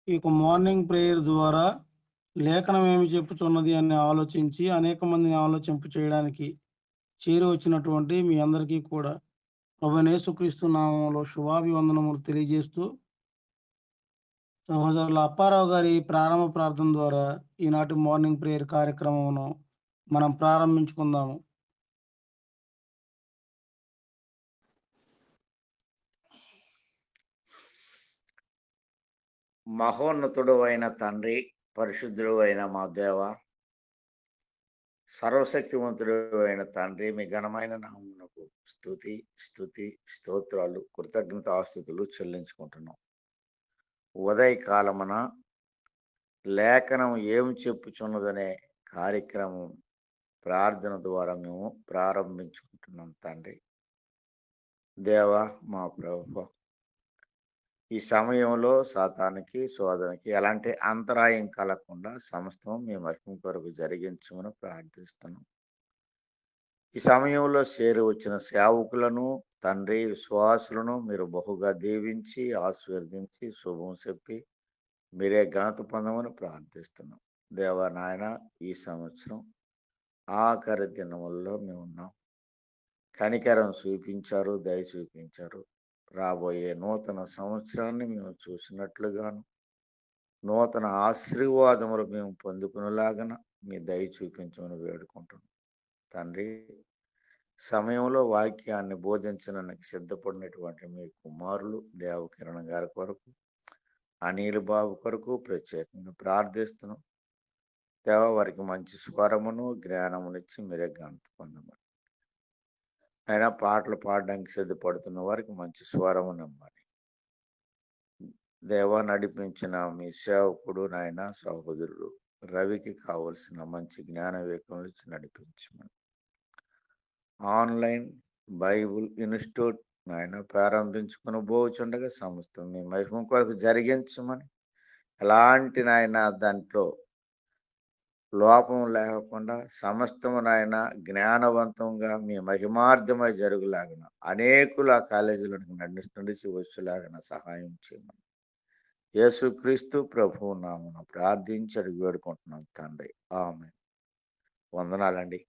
Morning prayer ద్వారా లేఖనం ఏమి చెప్పుచున్నది అని ఆలోచించి అనేక మందిని ఆలోచింప చేయడానికి చేరి వచ్చినటువంటి మీ అందరికీ కూడా ప్రభువైన యేసుక్రీస్తు నామములో శుభాభివందనములు తెలియజేస్తూ సహోదరుల అప్పారావు గారి ప్రారంభ ప్రార్థన ద్వారా ఈనాటి మార్నింగ్ ప్రేయర్ కార్యక్రమమును మనం ప్రారంభించుకుందాము. మహోన్నతుడు అయిన తండ్రి, పరిశుద్ధుడు అయిన మా దేవ, సర్వశక్తివంతుడు అయిన తండ్రి, మీ ఘనమైన నామమునకు స్తుతి స్తోత్రాలు, కృతజ్ఞత ఆస్తుతులు చెల్లించుకుంటున్నాం. ఉదయకాలమున లేఖనం ఏం చెప్పుచున్నదనే కార్యక్రమం ప్రార్థన ద్వారా మేము ప్రారంభించుకుంటున్నాం. తండ్రి దేవ, మా ప్రభువా, ఈ సమయంలో సాతానికి శోధనకి ఎలాంటి అంతరాయం కలగకుండా సమస్తం మీ మహిమ కొరకు జరిగించమని ప్రార్థిస్తున్నాం. ఈ సమయంలో చేరి వచ్చిన సేవకులను, తండ్రి విశ్వాసులను మీరు బహుగా దీవించి ఆశీర్వదించి శుభం చెప్పి మీరే ఘనత పొందమని ప్రార్థిస్తున్నాం. దేవా నాయన, ఈ సంవత్సరం ఆఖరి దినముల్లో మేము ఉన్నాం. కనికరం చూపించారు, దయ చూపించారు. రాబోయే నూతన సంవత్సరాన్ని మేము చూసినట్లుగాను, నూతన ఆశీర్వాదములు మేము పొందుకునేలాగా మీ దయ చూపించమని వేడుకుంటున్నాం. తండ్రి, సమయంలో వాక్యాన్ని బోధించడానికి సిద్ధపడినటువంటి మీ కుమారులు దేవకిరణ్ గారి కొరకు, అనిల్ బాబు కొరకు ప్రత్యేకంగా ప్రార్థిస్తున్నాం. దేవ, వారికి మంచి స్వరమును జ్ఞానమునిచ్చి మీరే ఘనత పొందమని, అయినా పాటలు పాడడానికి సిద్ధపడుతున్న వారికి మంచి స్వరమునిమ్మని దేవ, నడిపించిన మీ సేవకుడు నాయన సహోదరుడు రవికి కావలసిన మంచి జ్ఞాన వివేకములు ఇచ్చి నడిపించమని, ఆన్లైన్ బైబుల్ ఇన్స్టిట్యూట్ నాయన ప్రారంభించుకుని పోచుండగా సమస్తం మీ మహిమ కొరకు జరిగించమని, ఎలాంటి నాయన దాంట్లో లోపం లేకుండా సమస్తము నాయన జ్ఞానవంతంగా మీ మహిమార్థమై జరుగులాగిన అనేకులు ఆ కాలేజీలకు నడిచి వచ్చేలాగిన సహాయం చేయమని యేసుక్రీస్తు ప్రభువు నామమున ప్రార్థించి అడిగి వేడుకుంటున్నాం తండ్రి, ఆమేన్. వందనాలండి.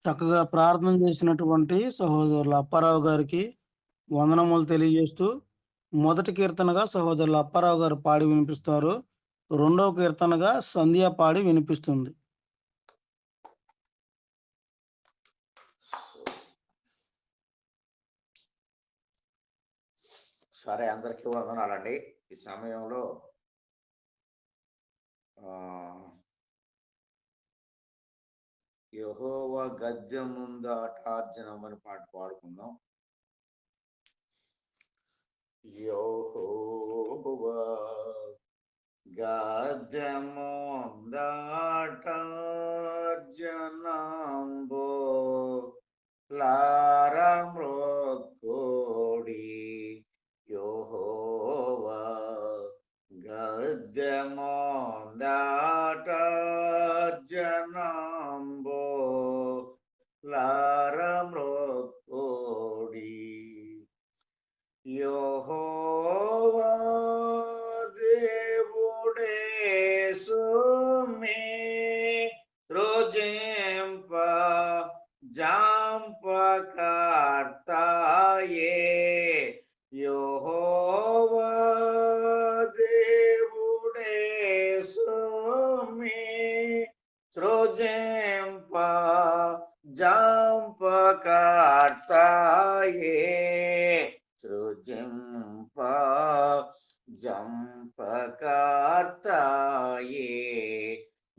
చక్కగా ప్రార్థన చేసినటువంటి సహోదరుల అప్పారావు గారికి వందనములు తెలియజేస్తూ మొదటి కీర్తనగా సహోదరుల అప్పారావు గారు పాడి వినిపిస్తారు. రెండవ కీర్తనగా సంధ్య పాడి వినిపిస్తుంది. సరే, అందరికీ వందనాలండి. ఈ సమయంలో యెహోవా గద్దె ముందట అర్జనమని పాట పాడుకుందాం. యెహోవా గద్దె ముందట అర్జనంబు లారా మ్రొక్కుడి, యెహోవా గద్దె ముందట అర్జనంబు లారా మ్రొక్కుడి, యెహోవా దేవుడేసు రుజింప జాంపకర్తాయే, యెహోవా దేవుడేసు సృజింప జాంపకర్తాయే, సృజింప జంపకర్తాయే,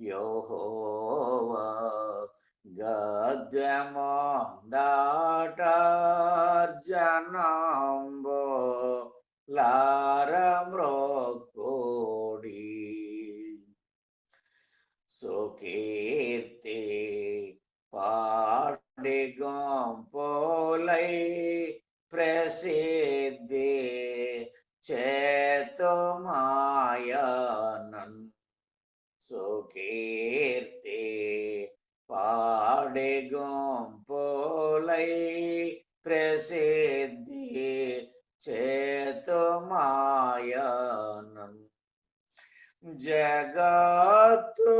యెహోవా గద్దె ముందట అర్జనంబు లారా మ్రొక్కుడి, సుకీర్తి పాడి గొంపులై ప్రసిద్ధి చేతుమాయనన్, సుకీర్తి పాడి గొంపులై ప్రసిద్ధి చేతుమాయనన్, మాయనం జగత్తు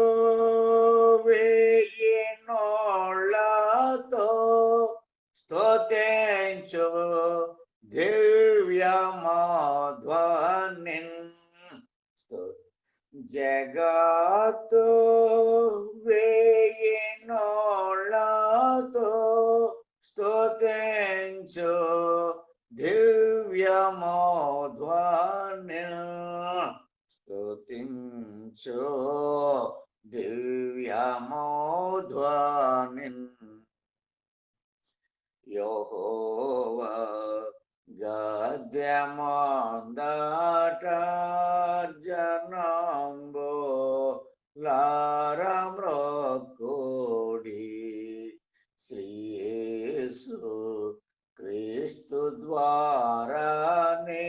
వేయినోళ్ళతో స్తుతించు దివ్యమాధ్వనిన్ జగత్తు వేయినోళ్ళతో స్తుతించు దివ్యమాధ్వనిన్ స్తుతించు దివ్యమాధ్వనిన్ యెహోవా గద్యమందట జనంబు లారమ్రొక్కుడి శ్రీయేసు క్రీస్తు ద్వారానే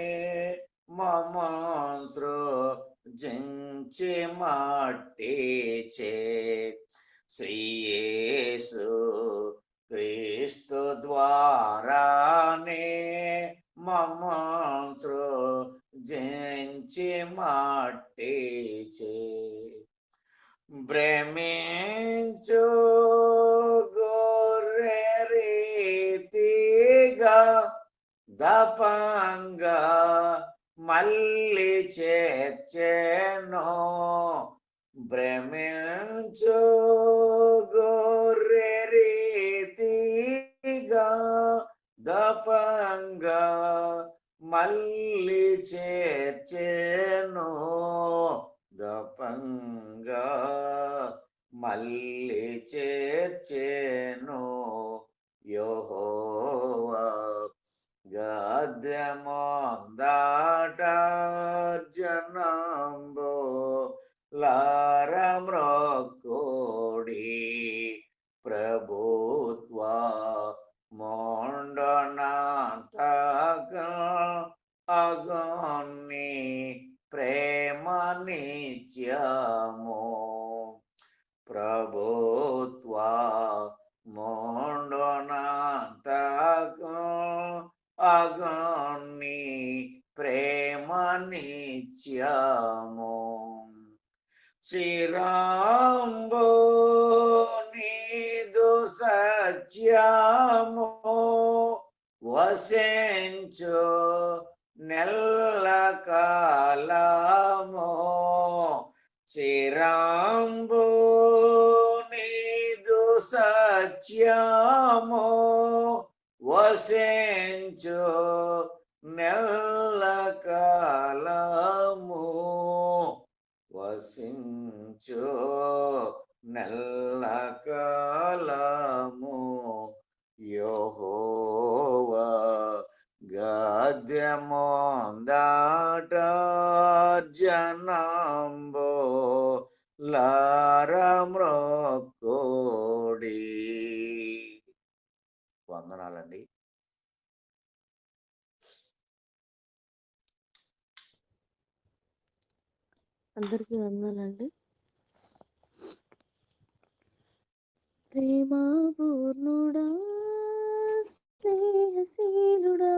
మమన్ సృజించి మట్టిచే శ్రీయేసు క్రీస్తు ద్వారానే మమన్ సృజించి మట్టిచే భ్రమించు గొర్రె రీతిగా దపంగా మళ్ళీ చేర్చెను భ్రమించు గొర్రె రీతిగా దపంగా మళ్ళీ చేర్చెను దపంగా మళ్ళీ చేర్చెను యెహోవా గద్యమందట జనంబు లారమ్రొక్కుడి ప్రభుత్వ మొండనంతగా అగన్ని ప్రేమ నిత్యము ప్రభుత్వ మొండనంతగా అగన్ని ప్రేమ నిత్యము శ్రీరాంబో నీదు సత్యము వసించు నెల్ల కాలము శ్రీరాంబో నీదు సత్యము వసించు నెల్ల కాలము వసించు నెల్ల కాలము యెహోవా గద్యమందట జనంబు లారమ్రొక్కుడి. వందనాలండి. అందరికీ వందనాలండి. ప్రేమాపూర్ణుడా స్నేహశీలుడా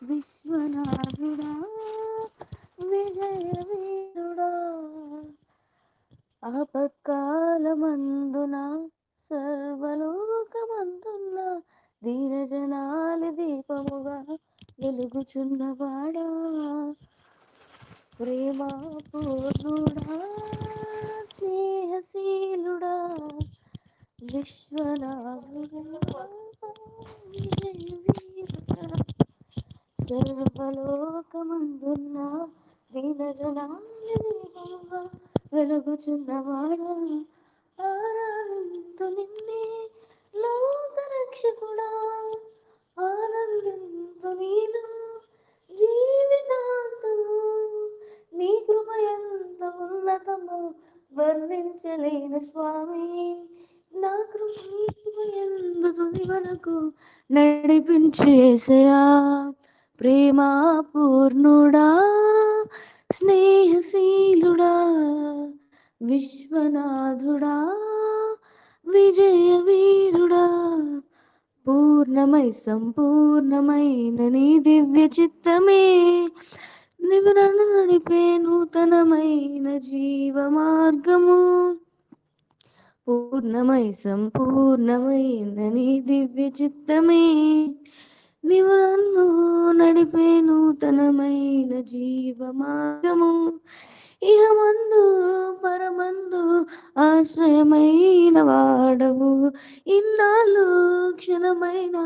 విశ్వనాథుడా విజయవీరుడా ఆపత్కాలమందున సర్వలోకమందున్న దీనజనాలి దీపముగా వెలుగుచున్నవాడా ప్రేమాపూర్ణుడా స్నేహశీలుడా విశ్వనాథుడా విజయవీరుడా సర్వలోకమందున్న దీనజనాలి దీపముగా వెలుగుచున్నవాడా ఆరాధింతు నిన్నే లోకరక్షకుడా ఆనందింతు నీలో జీవితాంతము నీ కృప ఎంత ఉన్నతమో వర్ణించలేని స్వామి నా కృప ఎందు తుది వరకు నడిపించు యేసయ్యా ప్రేమాపూర్ణుడా స్నేహశీలుడా విశ్వనాథుడా విజయవీరుడా పూర్ణమై సంపూర్ణమైన నీ దివ్య చిత్తమే నీవు నన్ను నడిపే నూతనమైన జీవ మార్గము, పూర్ణమై సంపూర్ణమైన నీ దివ్య చిత్తమే. నీవు నన్ను నడిపే నూతనమైన జీవ మార్గము, ఇహమందు పరమందు ఆశ్రయమైన వాడవు. ఇన్నాళ్ళు క్షణమైన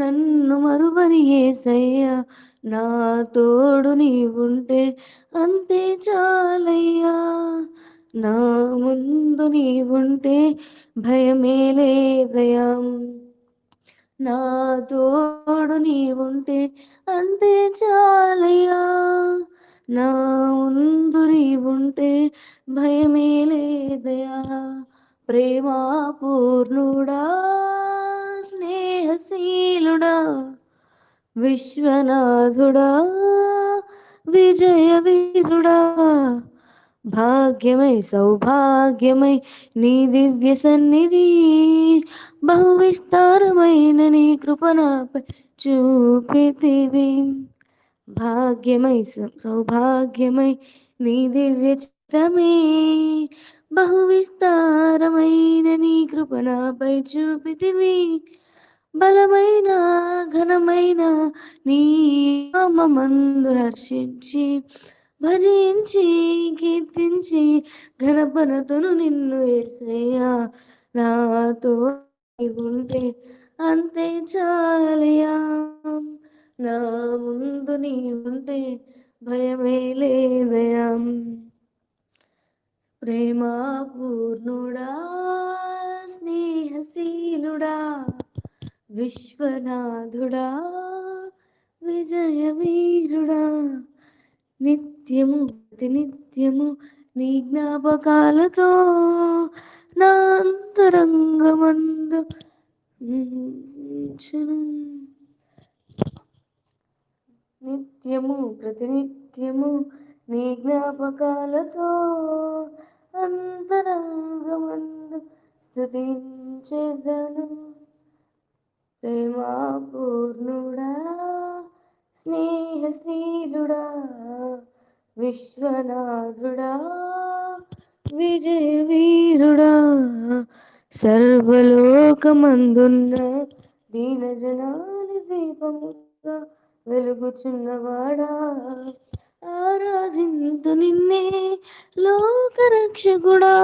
నన్ను మరువని యేసయ్యా, నా తోడు నీవుంటే అంతే చాలయ్యా. నా ముందు నీవుంటే భయమే లేదయ్యా. నా తోడు నీవుంటే అంతే చాలయ్యా. నా ముందు నీవుంటే భయమే లేదయ్యా. ప్రేమా పూర్ణుడా, స్నేహశీలుడా, విశ్వనాథుడా, విజయ వీరుడా, భాగ్యమై సౌభాగ్యమై నీ దివ్య సన్నిధి, బహు విస్తారమైన నీ కృపణపై చూపితివి. భాగ్యమై సౌభాగ్యమై నీ దివ్య చిత్తమే, బహు విస్తారమైన నీ కృపణపై చూపితివి. బలమైన ఘనమైన నీ నామమందు హర్షించి భజించి కీర్తించి ఘనపనతును నిన్ను యేసయ్యా. నాతో ఉంటే అంతే చాలయ్యా. నా ముందు నీవుంటే భయమే లేదయా. ప్రేమా పూర్ణుడా, స్నేహశీలుడా, విశ్వనాథుడా, విజయ వీరుడా, నిత్యము ప్రతినిత్యము నీ జ్ఞాపకాలతో నా అంతరంగమందు ఉంచును. నిత్యము ప్రతినిత్యము నీ జ్ఞాపకాలతో అంతరంగమందు స్తుతించెదను. ప్రేమా పూర్ణుడా, స్నేహశీలుడా, విశ్వనాథుడా, విజయ వీరుడా, సర్వలోకమందున్న దీన జనాని దీపముగా వెలుగుచున్నవాడా, ఆరాధింతు నిన్నే లోకరక్షకుడా,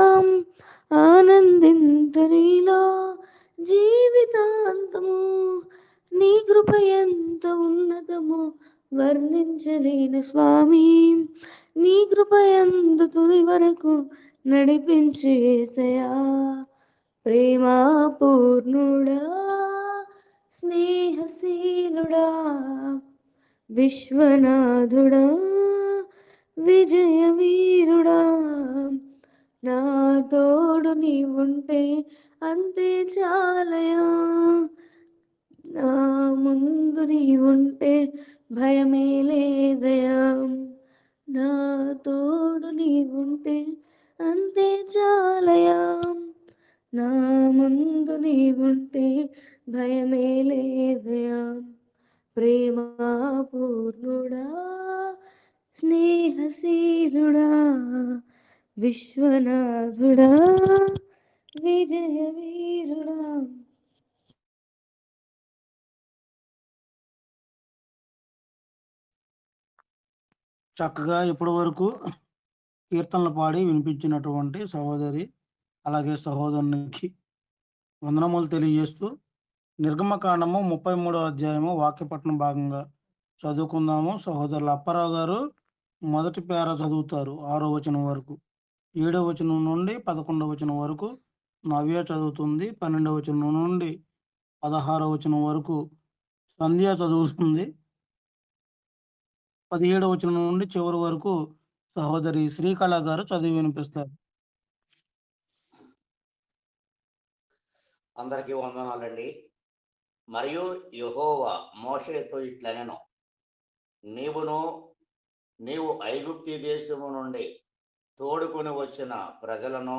ఆనందింతు నీలో జీవితాంతము. నీ కృప ఎంత ఉన్నతమో వర్ణించలేను స్వామి, నీ కృప ఎందు తుది వరకు నడిపించు యేసయ్యా. ప్రేమా పూర్ణుడా, స్నేహశీలుడా, విశ్వనాథుడా, విజయ వీరుడా, నా తోడు నీవుంటే అంతే చాలయా. నా ముందు నీవుంటే భయమే లేదయా. నా తోడు నీవుంటే అంతే చాలయా. నా ముందు నీవుంటే భయమే లేదయా. ప్రేమా పూర్ణుడా, స్నేహశీలుడా, విశ్వనాథుడా, విజయ వీరుడా. చక్కగా ఇప్పటి వరకు కీర్తనలు పాడి వినిపించినటువంటి సహోదరి అలాగే సహోదరునికి వందనములు తెలియజేస్తూ నిర్గమకాండము 33వ అధ్యాయము వాక్యపట్నం భాగంగా చదువుకుందాము. సహోదరులు అప్పారావు గారు మొదటి పేర చదువుతారు 6వ వచనం వరకు, 7వ వచనం నుండి 11వ వచనం వరకు నవ్య చదువుతుంది, 12వ వచనం నుండి 16వ వచనం వరకు సంధ్య చదువుతుంది, 17వ వచనం నుండి చివరి వరకు సహోదరి శ్రీకళ గారు చదివి వినిపిస్తారు. అందరికీ వందనాలండి. మరియు యెహోవా మోషేతో ఇట్లనెను, నీవు ఐగుప్తి దేశము నుండి తోడుకొని వచ్చిన ప్రజలను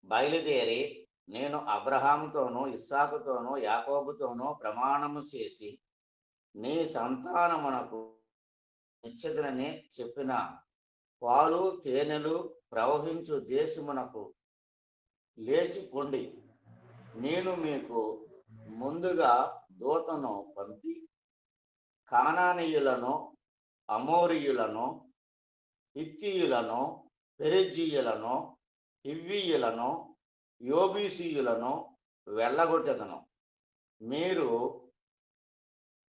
బయలుదేరి నేను అబ్రహాముతోనూ ఇస్సాకుతోనూ యాకోబుతోనూ ప్రమాణము చేసి నీ సంతానమునకు ఇచ్చదనని చెప్పిన పాలు తేనెలు ప్రవహించు దేశమునకు లేచి పొండి. నేను మీకు ముందుగా దూతను పంపి కానానీయులను, అమోరీయులను, హిత్తీయులను, పెరిజ్జీయులను, హివ్వీయులను, యోబీసీయులను వెళ్ళగొట్టెదను. మీరు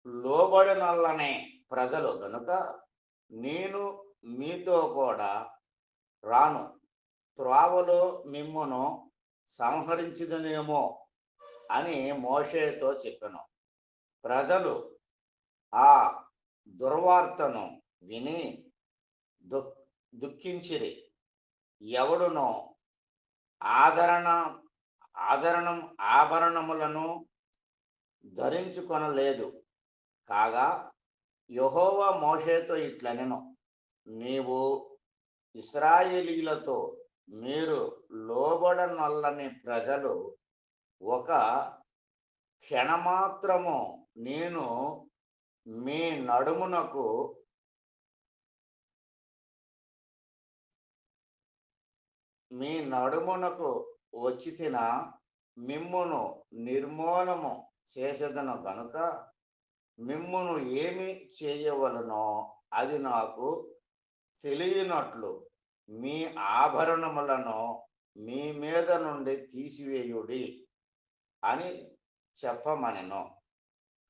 లోబడినొల్లనే ప్రజలు గనుక నేను మీతో కూడా రాను. త్రోవలో మిమ్మును సంహరించదనేమో అని మోషేతో చెప్పెను. ప్రజలు ఆ దుర్వార్తను విని దుఃఖించిరి. ఎవడునో ఆభరణములను ధరించుకొనలేదు. కాగా యెహోవా మోషేతో ఇట్లనెను, నీవు ఇశ్రాయేలీయులతో, మీరు లోబడనొల్లని ప్రజలు, ఒక క్షణమాత్రము నేను మీ నడుమునకు వచ్చి మిమ్మును నిర్మూలము చేసేదను గనుక మిమ్మును ఏమి చేయవలనో అది నాకు తెలియనట్లు మీ ఆభరణములను మీ మీద నుండి తీసివేయుడి అని చెప్పమనెను.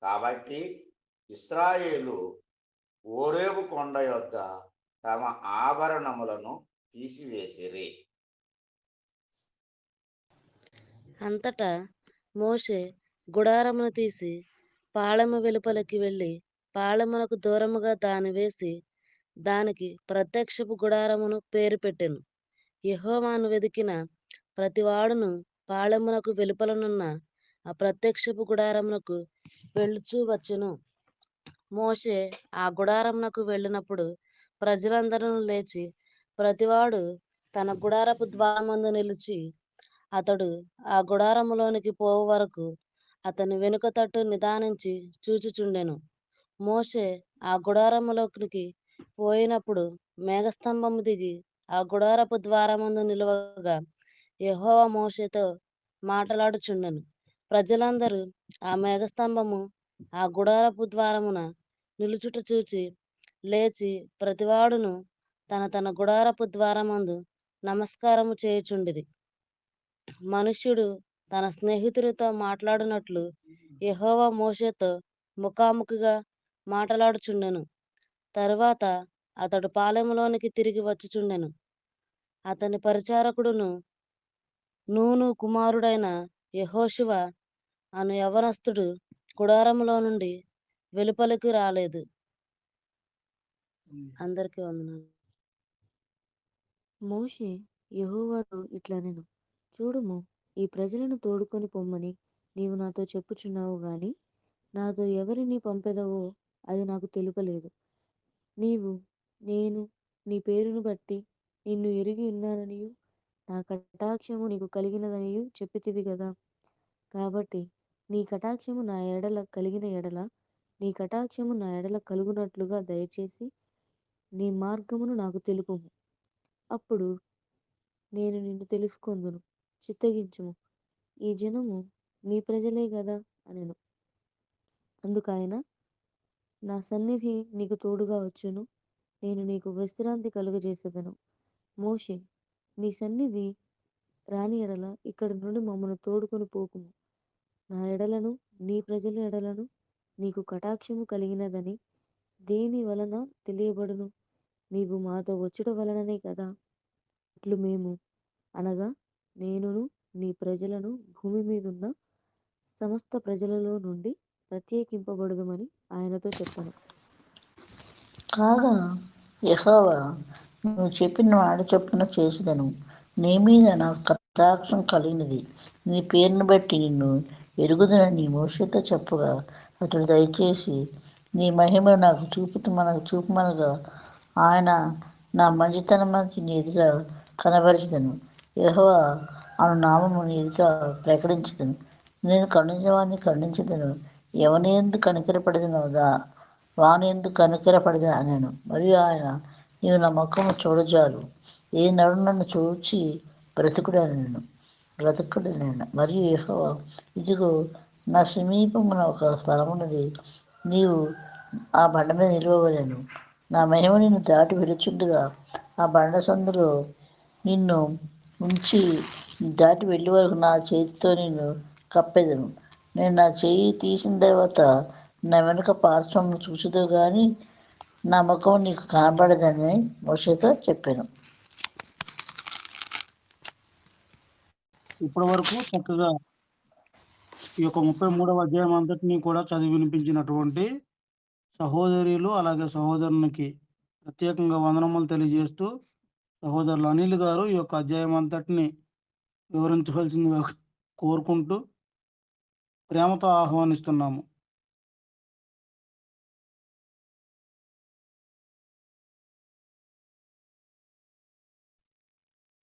కాబట్టి ఇశ్రాయేలు ఓరేబు కొండ యొద్ద తమ ఆభరణములను తీసివేసిరి. అంతటా మోషే గుడారమును తీసి పాళెము వెలుపలికి వెళ్ళి పాళెమునకు దూరముగా దాని వేసి దానికి ప్రత్యక్షపు గుడారమును పేరు పెట్టెను. యెహోవాను వెదికిన ప్రతివాడును పాళెమునకు వెలుపలనున్న ఆ ప్రత్యక్షపు గుడారమునకు వెళ్ళుచూ వచ్చెను. మోషే ఆ గుడారమునకు వెళ్ళినప్పుడు ప్రజలందరూ లేచి ప్రతివాడు తన గుడారపు ద్వారమందు నిలిచి అతడు ఆ గుడారములోనికి పోవు వరకు అతని వెనుక తట్టు నిదానించి చూచుచుండెను. మోషే ఆ గుడారములోనికి పోయినప్పుడు మేఘస్తంభము దిగి ఆ గుడారపు ద్వారమందు నిలువగా యెహోవా మోషేతో మాట్లాడుచుండెను. ప్రజలందరూ ఆ మేఘస్తంభము ఆ గుడారపు ద్వారమున నిలుచుట చూచి లేచి ప్రతివాడును తన తన గుడారపు ద్వారమందు నమస్కారము చేయుచుండిరి. మనుష్యుడు తన స్నేహితుడితో మాట్లాడినట్లు యెహోవా మోషేతో ముఖాముఖిగా మాట్లాడుచుండెను. తరువాత అతడు పాళెములోనికి తిరిగి వచ్చుచుండెను. అతని పరిచారకుడును నూను కుమారుడైన యెహోషువ అను యవనస్తుడు గుడారములో నుండి వెలుపలికి రాలేదు. అందరికీ వందనాలు. మోషే యెహోవాతో ఇట్లనెను, చూడుము, ఈ ప్రజలను తోడుకొని పొమ్మని నీవు నాతో చెప్పుచున్నావు గాని నాతో ఎవరిని పంపెదవో అది నాకు తెలుపలేదు. నేను నీ పేరును బట్టి నిన్ను ఎరిగి ఉన్నాననియు నా కటాక్షము నీకు కలిగినదనియు చెప్పితివి కదా. కాబట్టి నీ కటాక్షము నా ఎడల కలిగిన ఎడల నీ కటాక్షము నా ఎడల కలుగునట్లుగా దయచేసి నీ మార్గమును నాకు తెలుపుము. అప్పుడు నేను నిన్ను తెలుసుకొందును. చిత్తగించుము, ఈ జనము నీ ప్రజలే గదా అనెను. అందుకాయన, నా సన్నిధి నీకు తోడుగా వచ్చును, నేను నీకు విశ్రాంతి కలుగజేసేదను. మోషే, నీ సన్నిధి రాని ఎడల ఇక్కడి నుండి మమ్మను తోడుకొని పోకుము. నా ఎడలను నీ ప్రజల ఎడలను నీకు కటాక్షము కలిగినదని దేని వలన తెలియబడును? నీవు మాతో వచ్చుట వలననే కదా. అట్లు మేము అనగా నేనును నీ ప్రజలను భూమి మీదున్న సమస్త ప్రజలలో నుండి ప్రత్యేకింపబడుదుమని ఆయనతో చెప్పాను. కాగా యెహోవా, నువ్వు చెప్పిన మాట చొప్పున చేసేదను. నీ మీద నాకు కటాక్షం కలిగినది. నీ పేరును బట్టి నిన్ను ఎరుగుదనని మోషేతో చెప్పగా అతడు దయచేసి నీ మహిమను నాకు చూపుమనగా ఆయన నా మంచితనమాకి నీ ఎదుట కనబరిచెదను. యెహోవా అను నామము నీ ఎదుట ప్రకటించెదను. నేను ఖండించవాన్ని ఖండించెదను, ఎవని యందు కనికరపడెదనో వాని ఎందుకు కనికరపడదా అనెను. మరియు ఆయన, నీవు నా ముఖము చూడజాలు, ఏ నడు నన్ను చూచి బ్రతుకుడనెను. మరియు యెహోవా, ఇదిగో నా సమీపమున ఒక స్థలమున్నది, నీవు ఆ బండ మీద నిలువవలెను. నా మహిమ నిన్ను దాటి వెలుచుండగా ఆ బండ సందులో నిన్ను ఉంచి దాటి వెళ్ళే వరకు నా చేతితో నిన్ను కప్పెదను. నేను నా చేయి తీసిన తర్వాత నా వెనుక పార్శ్వము చూచుదువు గాని నా ముఖం నీకు కనబడదని మోషేతో చెప్పాను. ఇప్పటి వరకు చక్కగా ఈ యొక్క 33వ అధ్యాయం అంతటిని కూడా చదివి వినిపించినటువంటి సహోదరులు అలాగే సహోదరునికి ప్రత్యేకంగా వందనములు తెలియజేస్తూ సహోదరులు అనిల్ గారు ఈ యొక్క అధ్యాయం అంతటిని వివరించవలసిందిగా కోరుకుంటూ ప్రేమతో ఆహ్వానిస్తున్నాము.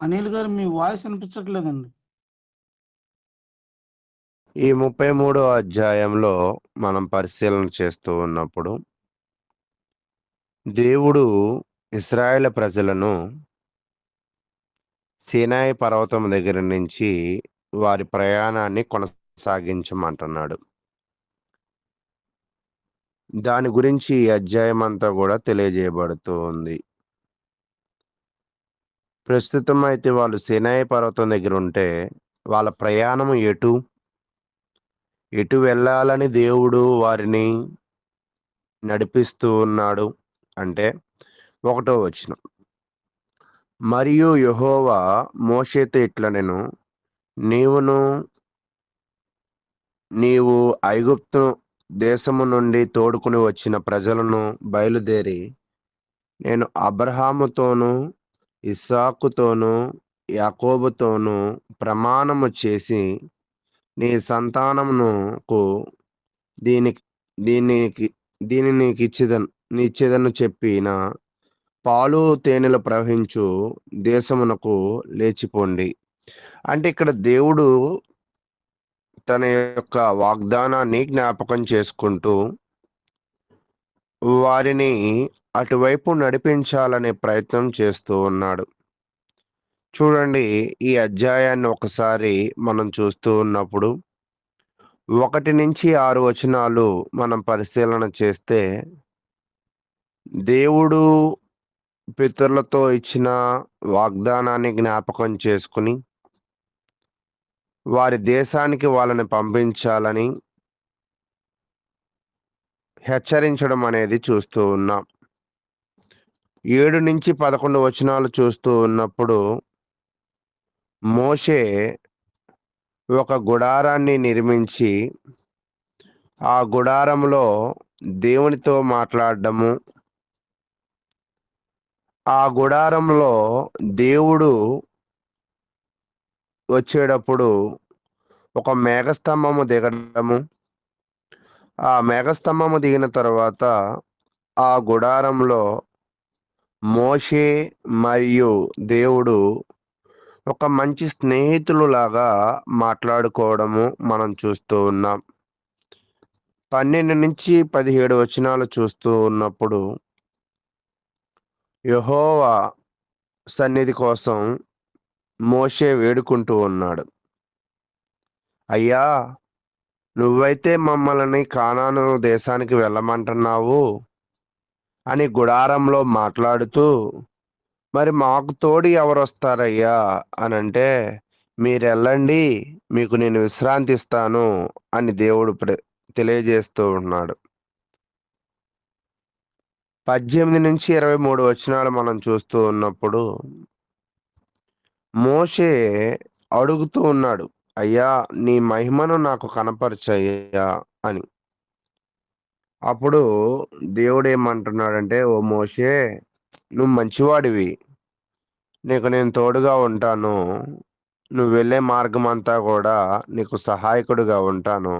అనిల్ గారు, మీ వాయిస్ వినిపించట్లేదండి. ఈ 33వ అధ్యాయంలో మనం పరిశీలన చేస్తూ ఉన్నప్పుడు దేవుడు ఇశ్రాయేలు ప్రజలను సీనాయి పర్వతం దగ్గర నుంచి వారి ప్రయాణాన్ని కొనసాగించమంటున్నాడు. దాని గురించి ఈ అధ్యాయం అంతా కూడా తెలియజేయబడుతూ ఉంది. ప్రస్తుతం అయితే వాళ్ళు సీనాయి పర్వతం దగ్గర ఉంటే వాళ్ళ ప్రయాణం ఎటు వెళ్ళాలని దేవుడు వారిని నడిపిస్తూ ఉన్నాడు అంటే 1వ వచనం, మరియు యెహోవా మోషేతో ఇట్లనెను, నీవు ఐగుప్తు దేశము నుండి తోడుకుని వచ్చిన ప్రజలను బయలుదేరి నేను అబ్రహాముతోనూ ఇస్సాకుతోనూ యాకోబుతోనూ ప్రమాణము చేసి నీ సంతానమునకు దీని నీకిచ్చేదను చెప్పిన పాలు తేనెలు ప్రవహించు దేశమునకు లేచిపోండి. అంటే ఇక్కడ దేవుడు తన యొక్క వాగ్దానాన్ని జ్ఞాపకం చేసుకుంటూ వారిని అటువైపు నడిపించాలనే ప్రయత్నం చేస్తూ ఉన్నాడు. చూడండి, ఈ అధ్యాయాన్ని ఒకసారి మనం చూస్తూ ఉన్నప్పుడు 1 నుంచి 6 వచనాలు మనం పరిశీలన చేస్తే దేవుడు పితరులతో ఇచ్చిన వాగ్దానాన్ని జ్ఞాపకం చేసుకుని వారి దేశానికి వాళ్ళని పంపించాలని హెచ్చరించడం అనేది చూస్తూ ఉన్నాం. 7 నుంచి 11 వచనాలు చూస్తూ ఉన్నప్పుడు మోషే ఒక గుడారాన్ని నిర్మించి ఆ గుడారంలో దేవునితో మాట్లాడడము, ఆ గుడారంలో దేవుడు వచ్చేటప్పుడు ఒక మేఘస్తంభము దిగడము, ఆ మేఘస్తంభము దిగిన తర్వాత ఆ గుడారంలో మోషే మరియు దేవుడు ఒక మంచి స్నేహితులులాగా మాట్లాడుకోవడము మనం చూస్తూ ఉన్నాం. 12 నుంచి 17 వచనాలు చూస్తూ ఉన్నప్పుడు యెహోవా సన్నిధి కోసం మోషే వేడుకుంటూ ఉన్నాడు. అయ్యా, నువ్వైతే మమ్మల్ని కానాను దేశానికి వెళ్ళమంటున్నావు అని గుడారంలో మాట్లాడుతూ, మరి మాకు తోడు ఎవరొస్తారయ్యా అనంటే, మీరెళ్ళండి, మీకు నేను విశ్రాంతి ఇస్తాను అని దేవుడు తెలియజేస్తూ ఉన్నాడు. 18 నుంచి 23 వచనాలు మనం చూస్తూ ఉన్నప్పుడు మోషే అడుగుతూ ఉన్నాడు, అయ్యా నీ మహిమను నాకు కనపరచయ్యా అని. అప్పుడు దేవుడు ఏమంటున్నాడంటే, ఓ మోషే, నువ్వు మంచివాడివి, నీకు నేను తోడుగా ఉంటాను, నువ్వు వెళ్ళే మార్గం అంతా కూడా నీకు సహాయకుడిగా ఉంటాను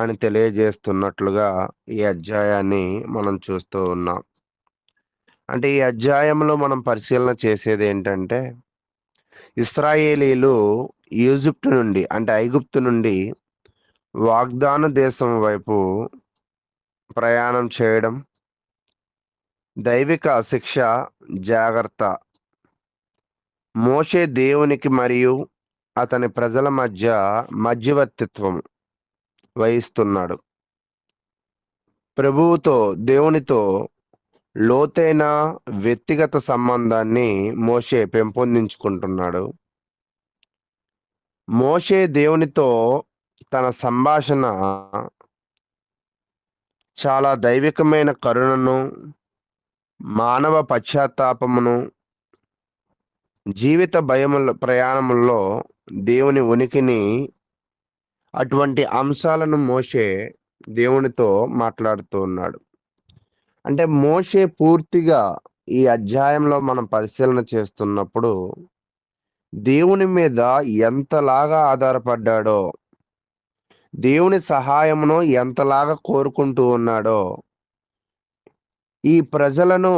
అని తెలియజేస్తున్నట్లుగా ఈ అధ్యాయాన్ని మనం చూస్తూ ఉన్నాం. అంటే ఈ అధ్యాయంలో మనం పరిశీలన చేసేది ఏంటంటే, ఇశ్రాయేలీలు ఈజిప్టు నుండి అంటే ఐగుప్తు నుండి వాగ్దాన దేశం వైపు ప్రయాణం చేయడం, దైవిక శిక్ష, జాగ్రత్త. మోషే దేవునికి మరియు అతని ప్రజల మధ్య మధ్యవర్తిత్వం వహిస్తున్నాడు. ప్రభువుతో, దేవునితో లోతైన వ్యక్తిగత సంబంధాన్ని మోషే పెంపొందించుకుంటున్నాడు. మోషే దేవునితో తన సంభాషణ చాలా దైవికమైన కరుణను, మానవ పశ్చాత్తాపమును, జీవిత ప్రయాణముల్లో దేవుని ఉనికిని, అటువంటి అంశాలను మోషే దేవునితో మాట్లాడుతూ ఉన్నాడు. అంటే మోషే పూర్తిగా ఈ అధ్యాయంలో మనం పరిశీలన చేస్తున్నప్పుడు దేవుని మీద ఎంతలాగా ఆధారపడ్డాడో, దేవుని సహాయమును ఎంతలాగా కోరుకుంటూ ఉన్నాడో, ఈ ప్రజలను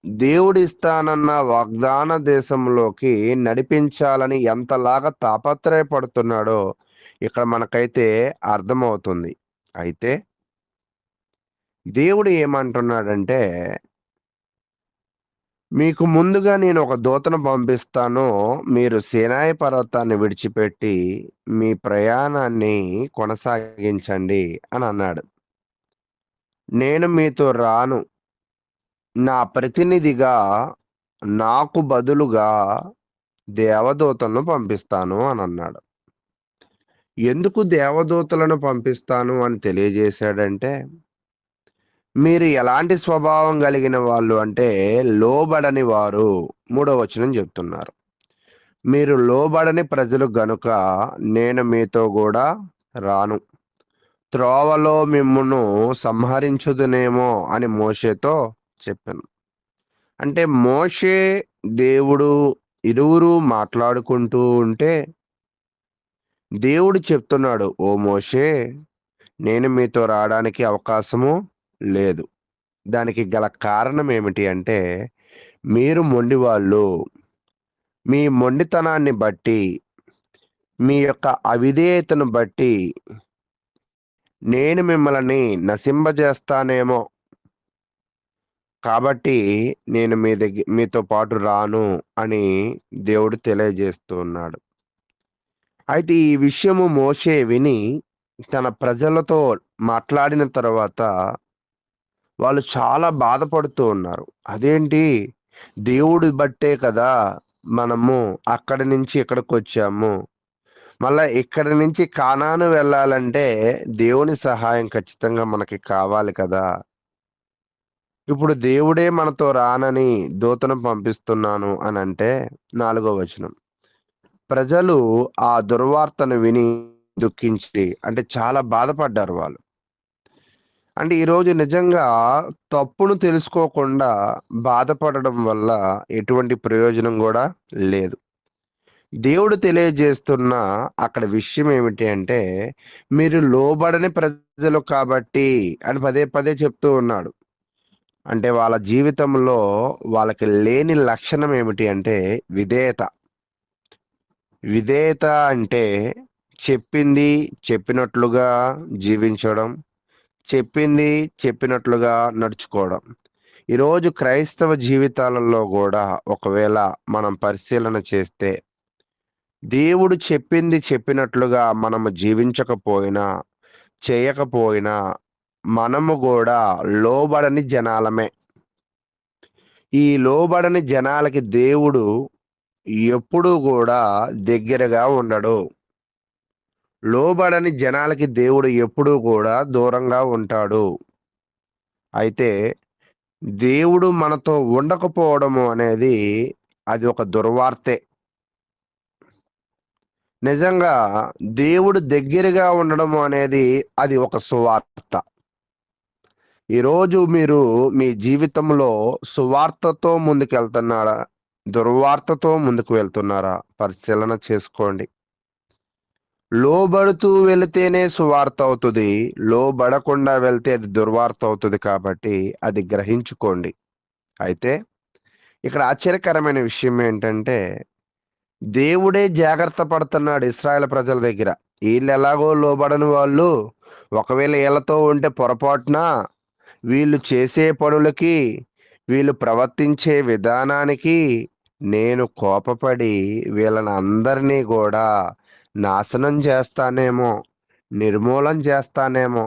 దేవుడిస్తానన్న వాగ్దాన దేశంలోకి నడిపించాలని ఎంతలాగా తాపత్రయపడుతున్నాడో ఇక్కడ మనకైతే అర్థమవుతుంది. అయితే దేవుడు ఏమంటున్నాడంటే, మీకు ముందుగా నేను ఒక దూతను పంపిస్తాను, మీరు సీనాయి పర్వతాన్ని విడిచిపెట్టి మీ ప్రయాణాన్ని కొనసాగించండి అని అన్నాడు. నేను మీతో రాను, నా ప్రతినిధిగా నాకు బదులుగా దేవదూతలను పంపిస్తాను అని అన్నాడు. ఎందుకు దేవదూతలను పంపిస్తాను అని తెలియజేశాడంటే, మీరు ఎలాంటి స్వభావం కలిగిన వాళ్ళు అంటే లోబడని వారు. 3వ వచనం చెప్తున్నారు. మీరు లోబడని ప్రజలు గనుక నేను మీతో కూడా రాను, త్రోవలో మిమ్మును సంహరించుదునేమో అని మోషేతో చెప్పాను. అంటే మోషే, దేవుడు ఇరువురు మాట్లాడుకుంటూ ఉంటే దేవుడు చెప్తున్నాడు, ఓ మోషే, నేను మీతో రావడానికి అవకాశము లేదు. దానికి గల కారణం ఏమిటి అంటే, మీరు మొండివాళ్ళు. మీ మొండితనాన్ని బట్టి, మీ యొక్క అవిధేయతను బట్టి నేను మిమ్మల్ని నశింపజేస్తానేమో, కాబట్టి నేను మీతో పాటు రాను అని దేవుడు తెలియజేస్తూ ఉన్నాడు. అయితే ఈ విషయము మోషే విని తన ప్రజలతో మాట్లాడిన తర్వాత వాళ్ళు చాలా బాధపడుతూ ఉన్నారు. అదేంటి, దేవుడి బట్టే కదా మనము అక్కడి నుంచి ఇక్కడికి వచ్చాము, మళ్ళా ఇక్కడి నుంచి కానాను వెళ్ళాలంటే దేవుని సహాయం ఖచ్చితంగా మనకి కావాలి కదా. ఇప్పుడు దేవుడే మనతో రానని దూతను పంపిస్తున్నాను అని అంటే 4వ వచనం, ప్రజలు ఆ దుర్వార్తను విని దుఃఖించి, అంటే చాలా బాధపడ్డారు వాళ్ళు. అంటే ఈరోజు నిజంగా తప్పును తెలుసుకోకుండా బాధపడడం వల్ల ఎటువంటి ప్రయోజనం కూడా లేదు. దేవుడు తెలియజేస్తున్న అక్కడ విషయం ఏమిటి అంటే, మీరు లోబడని ప్రజలు కాబట్టి అని పదే పదే చెప్తూ ఉన్నాడు. అంటే వాళ్ళ జీవితంలో వాళ్ళకి లేని లక్షణం ఏమిటి అంటే విధేయత. విధేయత అంటే చెప్పింది చెప్పినట్లుగా జీవించడం, చెప్పింది చెప్పినట్లుగా నడుచుకోవడం. ఈరోజు క్రైస్తవ జీవితాలలో కూడా ఒకవేళ మనం పరిశీలన చేస్తే, దేవుడు చెప్పింది చెప్పినట్లుగా మనము జీవించకపోయినా, చేయకపోయినా మనము కూడా లోబడని జనాలమే. ఈ లోబడని జనాలకి దేవుడు ఎప్పుడూ కూడా దగ్గరగా ఉండడు. లోబడని జనాలకి దేవుడు ఎప్పుడూ కూడా దూరంగా ఉంటాడు. అయితే దేవుడు మనతో ఉండకపోవడము అనేది అది ఒక దుర్వార్తే. నిజంగా దేవుడు దగ్గరగా ఉండడము అనేది అది ఒక సువార్త. ఈరోజు మీరు మీ జీవితంలో సువార్తతో ముందుకెళ్తున్నారా, దుర్వార్తతో ముందుకు వెళ్తున్నారా పరిశీలన చేసుకోండి. లోబడుతూ వెళితేనే సువార్త అవుతుంది, లోబడకుండా వెళ్తే అది దుర్వార్త అవుతుంది. కాబట్టి అది గ్రహించుకోండి. అయితే ఇక్కడ ఆశ్చర్యకరమైన విషయం ఏంటంటే, దేవుడే జాగ్రత్త పడుతున్నాడు ఇశ్రాయేలు ప్రజల దగ్గర. వీళ్ళు ఎలాగో లోబడని వాళ్ళు, ఒకవేళ వీళ్ళతో ఉంటే పొరపాటున వీళ్ళు చేసే పనులకి, వీళ్ళు ప్రవర్తించే విధానానికి నేను కోపపడి వీళ్ళని అందరినీ కూడా నాశనం చేస్తానేమో, నిర్మూలన చేస్తానేమో.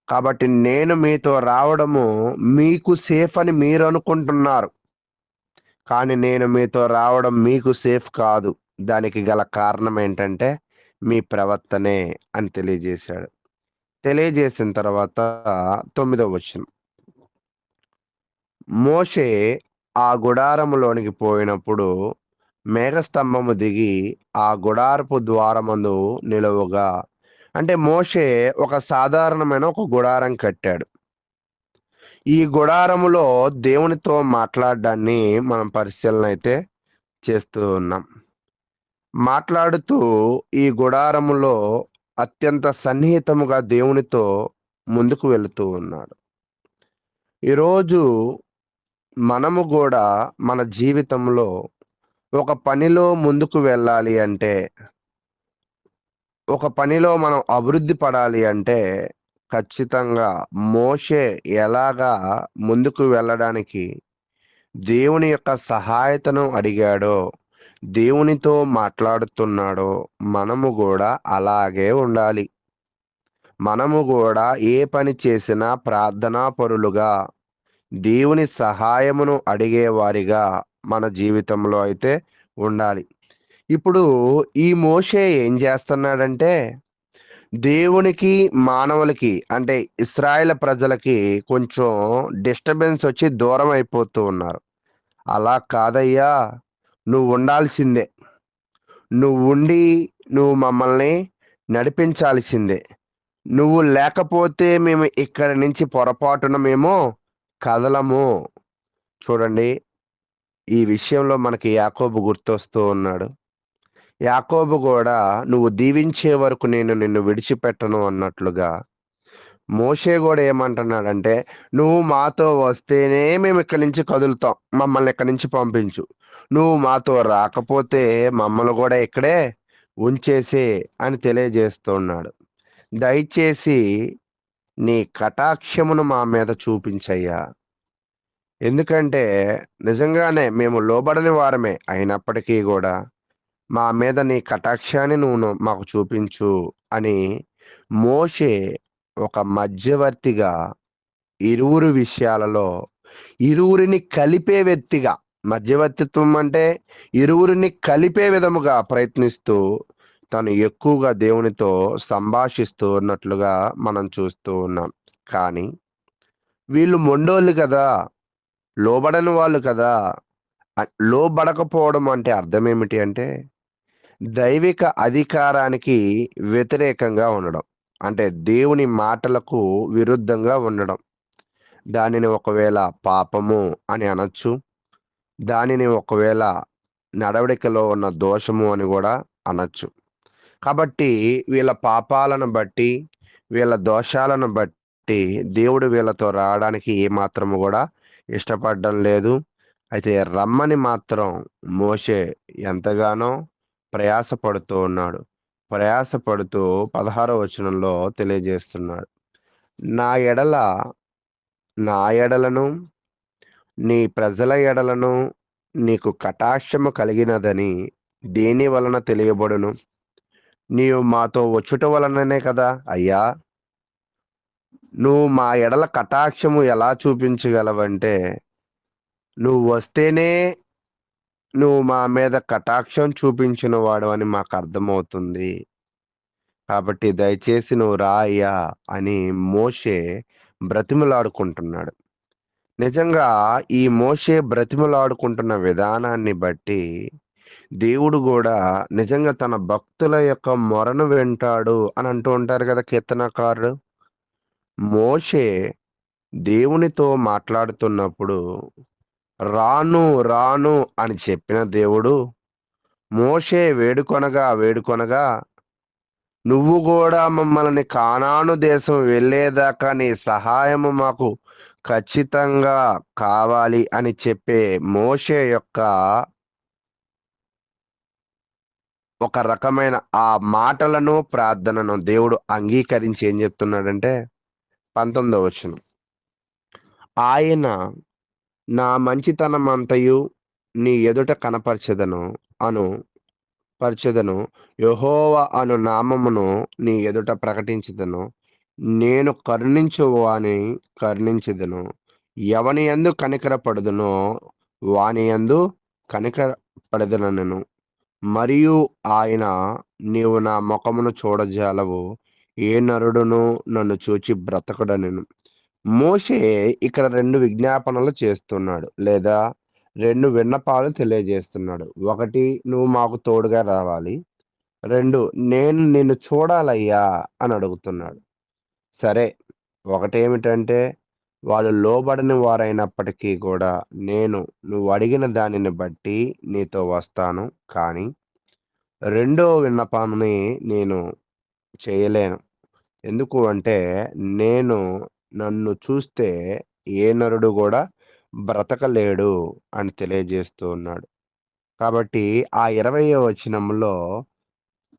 కాబట్టి నేను మీతో రావడము మీకు సేఫ్ అని మీరు అనుకుంటున్నారు, కానీ నేను మీతో రావడం మీకు సేఫ్ కాదు. దానికి గల కారణం ఏంటంటే మీ ప్రవర్తనే అని తెలియజేశాడు. తెలియజేసిన తర్వాత 9వ వచనం, మోషే ఆ గుడారములోనికి పోయినప్పుడు మేఘస్తంభము దిగి ఆ గుడారపు ద్వారమందు నిలువుగా. అంటే మోషే ఒక సాధారణమైన ఒక గుడారం కట్టాడు. ఈ గుడారములో దేవునితో మాట్లాడడాన్ని మనం పరిశీలన అయితే చేస్తూ ఉన్నాం. మాట్లాడుతూ ఈ గుడారములో అత్యంత సన్నిహితముగా దేవునితో ముందుకు వెళుతూ ఉన్నాడు. ఈరోజు మనము కూడా మన జీవితంలో ఒక పనిలో ముందుకు వెళ్ళాలి అంటే, ఒక పనిలో మనం అభివృద్ధి పడాలి అంటే ఖచ్చితంగా మోషే ఎలాగా ముందుకు వెళ్ళడానికి దేవుని యొక్క సహాయతను అడిగాడో, దేవునితో మాట్లాడుతున్నాడో మనము కూడా అలాగే ఉండాలి. మనము కూడా ఏ పని చేసినా ప్రార్థనా పరులుగా, దేవుని సహాయమును అడిగేవారిగా మన జీవితంలో అయితే ఉండాలి. ఇప్పుడు ఈ మోషే ఏం చేస్తున్నాడంటే, దేవునికి మానవులకి అంటే ఇశ్రాయేల్ ప్రజలకి కొంచెం డిస్టర్బెన్స్ వచ్చి దూరం అయిపోతూ ఉన్నారు. అలా కాదయ్యా, నువ్వు ఉండాల్సిందే, నువ్వు ఉండి నువ్వు మమ్మల్ని నడిపించాల్సిందే. నువ్వు లేకపోతే మేము ఇక్కడి నుంచి పొరపాటున మేము కదలము. చూడండి, ఈ విషయంలో మనకి యాకోబు గుర్తొస్తూ ఉన్నాడు. యాకోబు కూడా నువ్వు దీవించే వరకు నేను నిన్ను విడిచిపెట్టను అన్నట్లుగా మోషే కూడా ఏమంటున్నాడంటే, నువ్వు మాతో వస్తేనే మేము ఇక్కడి నుంచి కదులుతాం, మమ్మల్ని ఇక్కడి నుంచి పంపించు. నువ్వు మాతో రాకపోతే మమ్మల్ని కూడా ఇక్కడే ఉంచేసే అని తెలియజేస్తున్నాడు. దయచేసి నీ కటాక్షమును మా మీద చూపించయ్యా. ఎందుకంటే నిజంగానే మేము లోబడని వారమే అయినప్పటికీ కూడా మా మీద నీ కటాక్షాన్ని నువ్వు మాకు చూపించు అని మోషే ఒక మధ్యవర్తిగా ఇరువురు విషయాలలో ఇరువురిని కలిపే వ్యక్తిగా, మధ్యవర్తిత్వం అంటే ఇరువురిని కలిపే విధముగా ప్రయత్నిస్తూ తను ఎక్కువగా దేవునితో సంభాషిస్తూ ఉన్నట్లుగా మనం చూస్తూ ఉన్నాం. కానీ వీళ్ళు మొండోళ్ళు కదా, లోబడని వాళ్ళు కదా. లోబడకపోవడం అంటే అర్థం ఏమిటి అంటే దైవిక అధికారానికి వ్యతిరేకంగా ఉండడం, అంటే దేవుని మాటలకు విరుద్ధంగా ఉండడం. దానిని ఒకవేళ పాపము అని అనొచ్చు, దానిని ఒకవేళ నడవడికలో ఉన్న దోషము అని కూడా అనొచ్చు. కాబట్టి వీళ్ళ పాపాలను బట్టి, వీళ్ళ దోషాలను బట్టి దేవుడు వీళ్ళతో రావడానికి ఏమాత్రము కూడా ఇష్టపడడం లేదు. అయితే రమ్మని మాత్రం మోషే ఎంతగానో ప్రయాసపడుతూ ఉన్నాడు. ప్రయాసపడుతూ 16వ వచనంలో తెలియజేస్తున్నాడు, నా ఎడలను నీ ప్రజల ఎడలను నీకు కటాక్షము కలిగినదని దేని వలన తెలియబడును? నీవు మాతో వచ్చుట వలననే కదా అయ్యా. నువ్వు మా ఎడల కటాక్షము ఎలా చూపించగలవంటే, నువ్వు వస్తేనే నువ్వు మా మీద కటాక్షం చూపించిన వాడు అని మాకు అర్థమవుతుంది. కాబట్టి దయచేసి నువ్వు రా అయ్యా అని మోషే బ్రతిమలాడుకుంటున్నాడు. నిజంగా ఈ మోషే బ్రతిమలాడుకుంటున్న విధానాన్ని బట్టి దేవుడు కూడా నిజంగా తన భక్తుల యొక్క మొరను వింటాడు అని అంటూ ఉంటారు కదా కీర్తనకారుడు. మోషే దేవునితో మాట్లాడుతున్నప్పుడు రాను రాను అని చెప్పిన దేవుడు మోషే వేడుకొనగా నువ్వు కూడా మమ్మల్ని కానాను దేశం వెళ్ళేదాకా నీ సహాయము మాకు ఖచ్చితంగా కావాలి అని చెప్పే మోషే యొక్క ఒక రకమైన ఆ మాటలను ప్రార్థనను దేవుడు అంగీకరించి ఏం చెప్తున్నాడంటే 19వ వచనం, ఆయన నా మంచితనమంతయు నీ ఎదుట అను పరచెదను, యెహోవా అను నామమును నీ ఎదుట ప్రకటించెదను, నేను కరుణించు వాని కరుణించెదను, ఎవని యందు కనికరపడుదునో వాని యందు కనికరపడెదనెను, మరియు ఆయన నీవు నా ముఖమును చూడజాలవు, ఏ నరుడును నన్ను చూచి బ్రతకడనెను. మోషే ఇక్కడ 2 విజ్ఞాపనలు చేస్తున్నాడు, లేదా 2 విన్నపాలు తెలియజేస్తున్నాడు. 1, నువ్వు మాకు తోడుగా రావాలి. 2, నేను నిన్ను చూడాలయ్యా అని అడుగుతున్నాడు. సరే, ఒకటేమిటంటే వాళ్ళు లోబడని వారైనప్పటికీ కూడా నువ్వు అడిగిన దానిని బట్టి నీతో వస్తాను, కానీ రెండో విన్నపాన్ని నేను చేయలేను. ఎందుకు అంటే నన్ను చూస్తే ఏ నరుడు కూడా బ్రతకలేడు అని తెలియజేస్తూ ఉన్నాడు. కాబట్టి ఆ 20వ వచనంలో,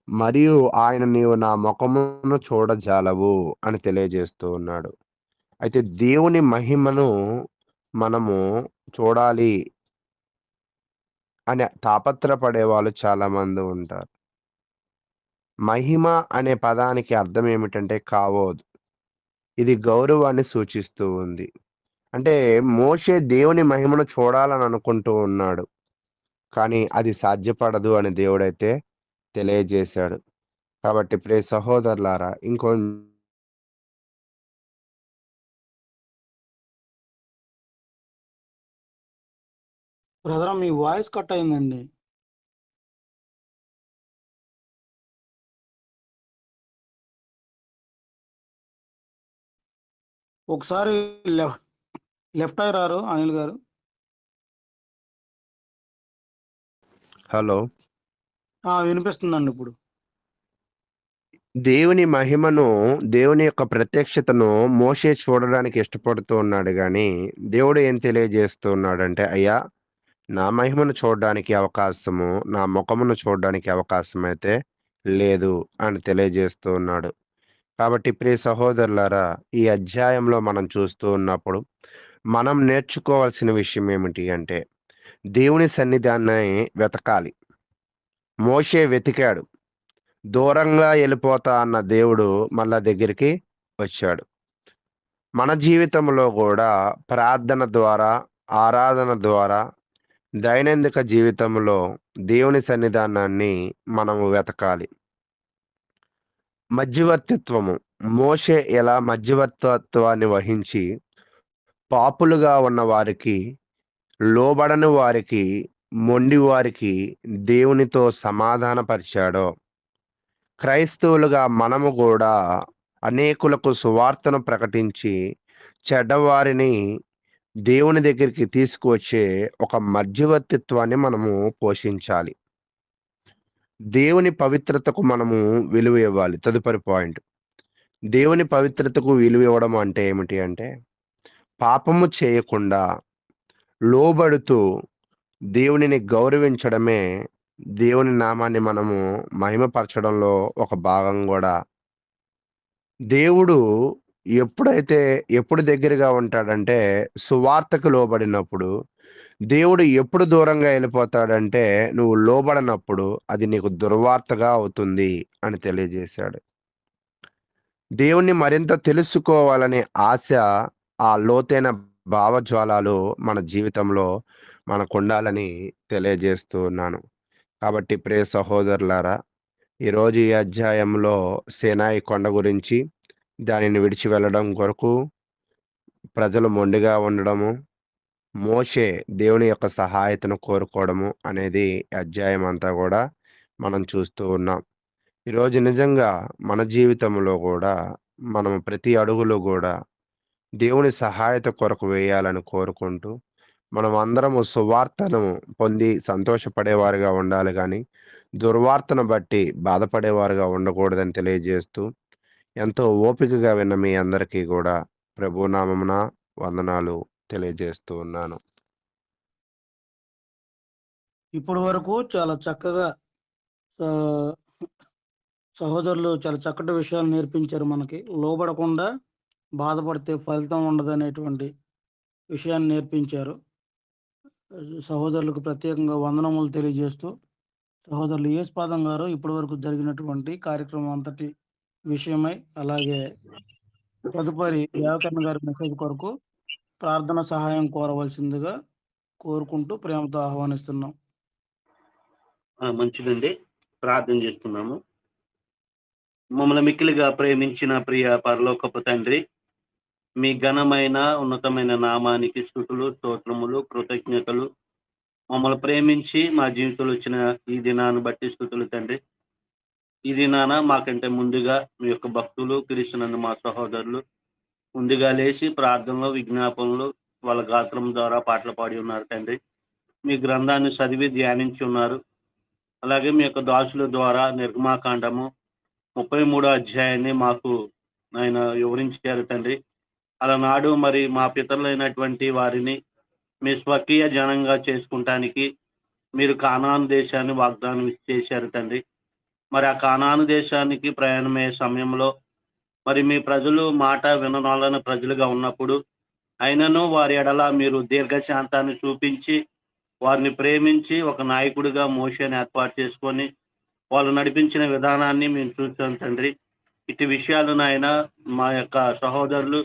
మరియు ఆయన నీవు నా ముఖమును చూడజాలవు అని తెలియజేస్తూ ఉన్నాడు. అయితే దేవుని మహిమను మనము చూడాలి అని తాపత్రపడే వాళ్ళు చాలా మంది ఉంటారు. మహిమ అనే పదానికి అర్థం ఏమిటంటే కావోదు. ఇది గౌరవాన్ని సూచిస్తూ ఉంది. అంటే మోషే దేవుని మహిమను చూడాలని అనుకుంటూ ఉన్నాడు, కానీ అది సాధ్యపడదు అని దేవుడైతే తెలియజేశాడు. కాబట్టి ప్రియ సహోదరులారా, బ్రదర్ మీ వాయిస్ కట్ అయిందండి. ఒకసారి లెఫ్ట్ అయ్యారు అనిల్ గారు. హలో, వినిపిస్తుందండి ఇప్పుడు. దేవుని మహిమను, దేవుని యొక్క ప్రత్యక్షతను మోషే చూడడానికి ఇష్టపడుతూ ఉన్నాడు, కానీ దేవుడు ఏం తెలియజేస్తూ ఉన్నాడంటే, అయ్యా నా మహిమను చూడడానికి అవకాశము, నా ముఖమును చూడడానికి అవకాశం అయితే లేదు అని తెలియజేస్తూ ఉన్నాడు. కాబట్టి ప్రియ సహోదరులారా, ఈ అధ్యాయంలో మనం చూస్తూ ఉన్నప్పుడు మనం నేర్చుకోవాల్సిన విషయం ఏమిటి అంటే, దేవుని సన్నిధాన్ని వెతకాలి. మోషే వెతికాడు, దూరంగా వెళ్ళిపోతా అన్న దేవుడు మళ్ళా దగ్గరికి వచ్చాడు. మన జీవితంలో కూడా ప్రార్థన ద్వారా, ఆరాధన ద్వారా, దైనందిక జీవితంలో దేవుని సన్నిధానాన్ని మనము వెతకాలి. మధ్యవర్తిత్వము, మోషే ఎలా మధ్యవర్తిత్వాన్ని వహించి పాపులుగా ఉన్న వారికి, లోబడని వారికి, మొండి వారికి దేవునితో సమాధానపరిచాడో, క్రైస్తవులుగా మనము కూడా అనేకులకు సువార్తను ప్రకటించి చెడ్డవారిని దేవుని దగ్గరికి తీసుకువచ్చే ఒక మధ్యవర్తిత్వాన్ని మనము పోషించాలి. దేవుని పవిత్రతకు మనము విలువ ఇవ్వాలి. తదుపరి పాయింట్, దేవుని పవిత్రతకు విలువ ఇవ్వడం అంటే ఏమిటి అంటే, పాపము చేయకుండా లోబడుతూ దేవునిని గౌరవించడమే దేవుని నామాన్ని మనము మహిమపరచడంలో ఒక భాగం కూడా. దేవుడు ఎప్పుడు దగ్గరగా ఉంటాడంటే, సువార్తకు లోబడినప్పుడు. దేవుడు ఎప్పుడు దూరంగా వెళ్ళిపోతాడంటే, నువ్వు లోబడనప్పుడు అది నీకు దుర్వార్తగా అవుతుంది అని తెలియజేశాడు. దేవుణ్ణి మరింత తెలుసుకోవాలనే ఆశ, ఆ లోతైన భావజ్వాలాలు మన జీవితంలో మనకు ఉండాలని తెలియజేస్తూ ఉన్నాను. కాబట్టి ప్రియ సహోదరులారా, ఈరోజు ఈ అధ్యాయంలో సీనాయి కొండ గురించి, దానిని విడిచి వెళ్ళడం కొరకు ప్రజలు మొండిగా ఉండడము, మోషే దేవుని యొక్క సహాయతను కోరుకోవడము అనేది అధ్యాయం అంతా కూడా మనం చూస్తూ ఉన్నాం. ఈరోజు నిజంగా మన జీవితంలో కూడా మనం ప్రతి అడుగులో కూడా దేవుని సహాయత కొరకు వేయాలని కోరుకుంటూ, మనం అందరము సువార్తను పొంది సంతోషపడేవారుగా ఉండాలి, కానీ దుర్వార్తను బట్టి బాధపడేవారుగా ఉండకూడదని తెలియజేస్తూ, ఎంతో ఓపికగా విన్న మీ అందరికీ కూడా ప్రభునామమున వందనాలు తెలియజేస్తూ ఉన్నాను. ఇప్పటి వరకు చాలా చక్కగా స- సహోదరులు చాలా చక్కటి విషయాలు నేర్పించారు మనకి. లోబడకుండా బాధపడితే ఫలితం ఉండదనేటువంటి విషయాన్ని నేర్పించారు. సహోదరులకు ప్రత్యేకంగా వందనములు తెలియజేస్తూ, సహోదరులు యేసుపాదం గారు ఇప్పటి వరకు జరిగినటువంటి కార్యక్రమం అంతటి విషయమై, అలాగే తదుపరి దేవకర్ణ గారి మెసేజ్ కొరకు ప్రార్థన సహాయం కోరవలసిందిగా కోరుకుంటూ ప్రేమతో ఆహ్వానిస్తున్నాం. మంచిదండి. ప్రార్థన చేస్తున్నాము. మమ్మల్ని మిక్కిలిగా ప్రేమించిన ప్రియ పరలోకపు తండ్రి, మీ ఘనమైన ఉన్నతమైన నామానికి స్తుతులు, స్తోత్రములు, కృతజ్ఞతలు. మమ్మల్ని ప్రేమించి మా జీవితంలో వచ్చిన ఈ దినాన్ని బట్టి స్తుతులు తండ్రి. ఈ దినాన మాకంటే ముందుగా మీ యొక్క భక్తులు, క్రీస్తునందు మా సహోదరులు ముందుగా లేచి ప్రార్థనలో, విజ్ఞాపనలు వాళ్ళ గాత్రం ద్వారా పాటలు పాడి ఉన్నారు తండ్రి. మీ గ్రంథాన్ని చదివి ధ్యానించి ఉన్నారు. అలాగే మీ యొక్క దాసుల ద్వారా నిర్గమాకాండము 33వ అధ్యాయాన్ని మాకు ఆయన వివరించారు తండ్రి. అలనాడు మరి మా పితరులైనటువంటి వారిని మీ స్వకీయ జనంగా చేసుకుంటానికి మీరు కానాను దేశాన్ని వాగ్దానం చేశారు తండ్రి. మరి ఆ కానాను దేశానికి ప్రయాణమయ్యే సమయంలో మరి మీ ప్రజలు మాట విననొల్లని ప్రజలుగా ఉన్నప్పుడు అయినను వారి ఎడల మీరు దీర్ఘశాంతాన్ని చూపించి వారిని ప్రేమించి ఒక నాయకుడిగా మోషేని ఏర్పాటు చేసుకొని వాళ్ళు నడిపించిన విధానాన్ని మేము చూస్తాం తండ్రి. ఇటు విషయాలు నాయన మా యొక్క సహోదరులు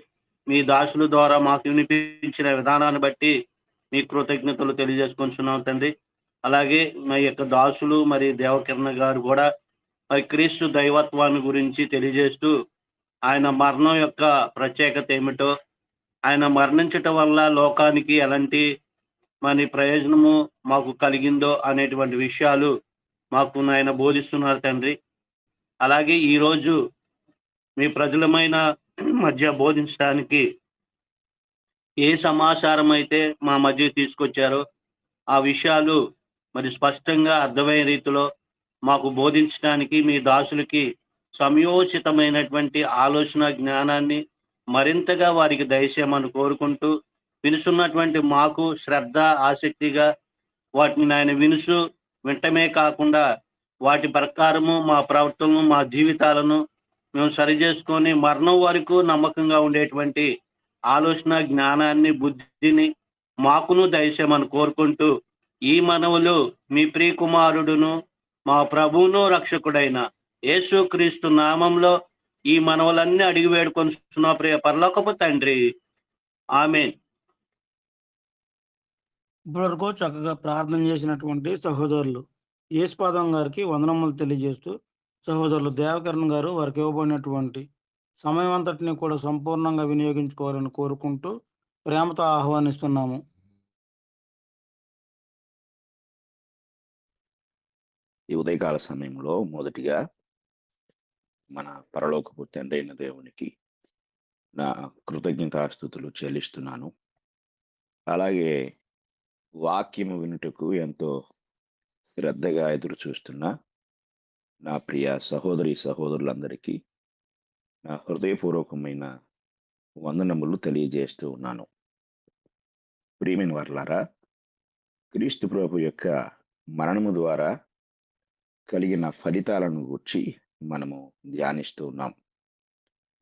మీ దాసుల ద్వారా మాకు వినిపించిన విధానాన్ని బట్టి మీ కృతజ్ఞతలు తెలియజేసుకుంటున్నాం తండ్రి. అలాగే మా యొక్క దాసులు మరి దేవకిరణ గారు కూడా మరి క్రీస్తు దైవత్వాన్ని గురించి తెలియజేస్తూ ఆయన మరణం యొక్క ప్రత్యేకత ఏమిటో, ఆయన మరణించటం వల్ల లోకానికి ఎలాంటి మరి ప్రయోజనము మాకు కలిగిందో అనేటువంటి విషయాలు మాకు నాయన బోధిస్తున్నారు తండ్రి. అలాగే ఈరోజు మీ ప్రజలమైన మధ్య బోధించడానికి ఏ సమాచారం అయితే మా మధ్య తీసుకొచ్చారో ఆ విషయాలు మరి స్పష్టంగా అర్థమయ్యే రీతిలో మాకు బోధించడానికి మీ దాసులకి సమయోచితమైనటువంటి ఆలోచన జ్ఞానాన్ని మరింతగా వారికి దయచేయమని కోరుకుంటూ, వినుసున్నటువంటి మాకు శ్రద్ధ ఆసక్తిగా వాటిని ఆయన వింటమే కాకుండా వాటి ప్రకారము మా ప్రవర్తనను మా జీవితాలను మేము సరిచేసుకొని మరణం వరకు నమ్మకంగా ఉండేటువంటి ఆలోచన జ్ఞానాన్ని బుద్ధిని మాకును దయచేయమని కోరుకుంటూ, ఈ మనవులు మీ ప్రియకుమారుడును మా ప్రభువును రక్షకుడైన యేసుక్రీస్తు నామంలో ఈ మనవులన్నీ అడిగి వేడుకొనిస్తున్న ప్రియ పరలోకపు తండ్రి, ఆమేన్. ఇప్పటివరకు చక్కగా ప్రార్థన చేసినటువంటి సహోదరులు యేసుపాదం గారికి వందనములు తెలియజేస్తూ, సహోదరులు దేవకరణ గారు వారికి ఇవ్వబడినటువంటి సమయం అంతటిని కూడా సంపూర్ణంగా వినియోగించుకోవాలని కోరుకుంటూ ప్రేమతో ఆహ్వానిస్తున్నాము. ఈ ఉదయకాల సమయంలో మొదటిగా మన పరలోకపు తండ్రి అయిన దేవునికి నా కృతజ్ఞతాస్తుతులు చెల్లిస్తున్నాను. అలాగే వాక్యము వినుటకు ఎంతో శ్రద్ధగా ఎదురు చూస్తున్న నా ప్రియ సహోదరులందరికీ నా హృదయపూర్వకమైన వందనములు తెలియజేస్తూ ఉన్నాను. ప్రియమైన వర్లారా, క్రీస్తు ప్రభు యొక్క మరణము ద్వారా కలిగిన ఫలితాలను గురించి మనము ధ్యానిస్తూ ఉన్నాం.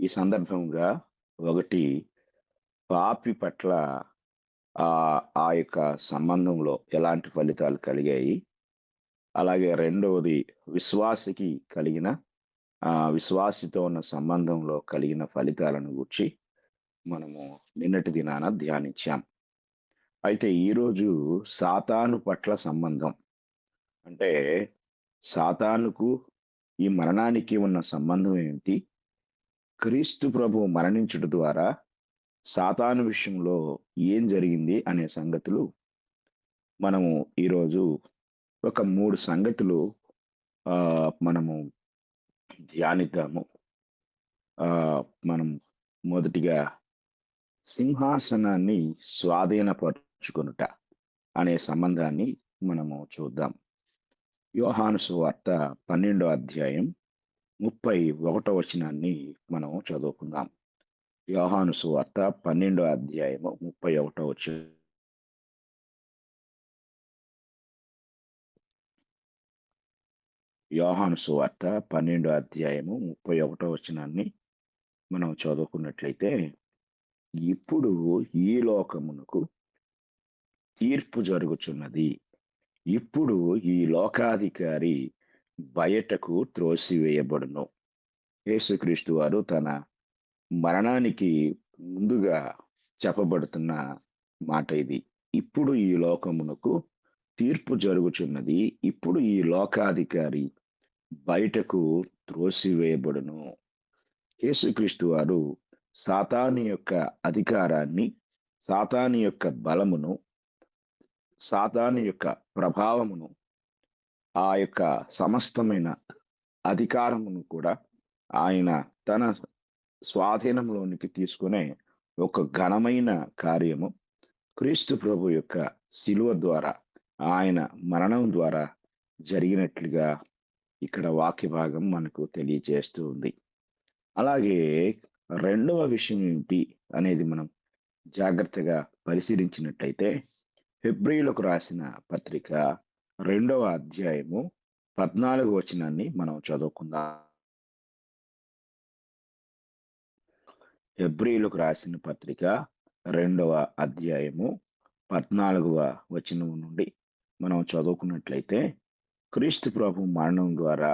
ఈ సందర్భంగా ఒకటి, పాపి పట్ల ఆ యొక్క సంబంధంలో ఎలాంటి ఫలితాలు కలిగాయి, అలాగే రెండవది విశ్వాసికి కలిగిన విశ్వాసితో ఉన్న సంబంధంలో కలిగిన ఫలితాలను గురించి మనము నిన్నటి దినాన ధ్యానించాం. అయితే ఈరోజు సాతాను పట్ల సంబంధం, అంటే సాతానుకు ఈ మరణానికి ఉన్న సంబంధం ఏంటి, క్రీస్తు ప్రభు మరణించుట ద్వారా సాతాను విషయంలో ఏం జరిగింది అనే సంగతులు మనము ఈరోజు ఒక 3 సంగతులు మనము ధ్యానిద్దాము. మనం మొదటిగా సింహాసనాన్ని స్వాధీనపరుచుకొనుట అనే సంబంధాన్ని మనము చూద్దాం. యోహాను సువార్త 12వ అధ్యాయం 31వ వచనాన్ని మనం చదువుకుందాం. యోహాను సువార్త 12వ అధ్యాయము 31వ వచనం. యోహాను సువార్త 12వ అధ్యాయము 31వ వచనాన్ని మనం చదువుకున్నట్లయితే, ఇప్పుడు ఈ లోకమునకు తీర్పు జరుగుచున్నది. ఇప్పుడు ఈ లోకాధికారి బయటకు త్రోసివేయబడును. యేసుక్రీస్తు వారు తన మరణానికి ముందుగా చెప్పబడుతున్న మాట ఇది. ఇప్పుడు ఈ లోకమునకు తీర్పు జరుగుచున్నది. ఇప్పుడు ఈ లోకాధికారి బయటకు త్రోసివేయబడును. యేసుక్రీస్తు వారు సాతాను యొక్క అధికారాన్ని, సాతాను యొక్క బలమును, సాతాను యొక్క ప్రభావమును, ఆ యొక్క సమస్తమైన అధికారమును కూడా ఆయన తన స్వాధీనంలోనికి తీసుకునే ఒక ఘనమైన కార్యము క్రీస్తు ప్రభు యొక్క శిలువ ద్వారా, ఆయన మరణం ద్వారా జరిగినట్లుగా ఇక్కడ వాక్య భాగం మనకు తెలియజేస్తూ ఉంది. అలాగే రెండవ విషయం ఏమిటి అనేది మనం జాగ్రత్తగా పరిశీలించినట్లయితే, హెబ్రీయులకు రాసిన పత్రిక 2వ అధ్యాయము 14వ వచనాన్ని మనం చదువుకుందాం. హెబ్రీయులకు రాసిన పత్రిక 2వ అధ్యాయము 14వ వచనం నుండి మనం చదువుకున్నట్లయితే, క్రీస్తు ప్రభు మరణం ద్వారా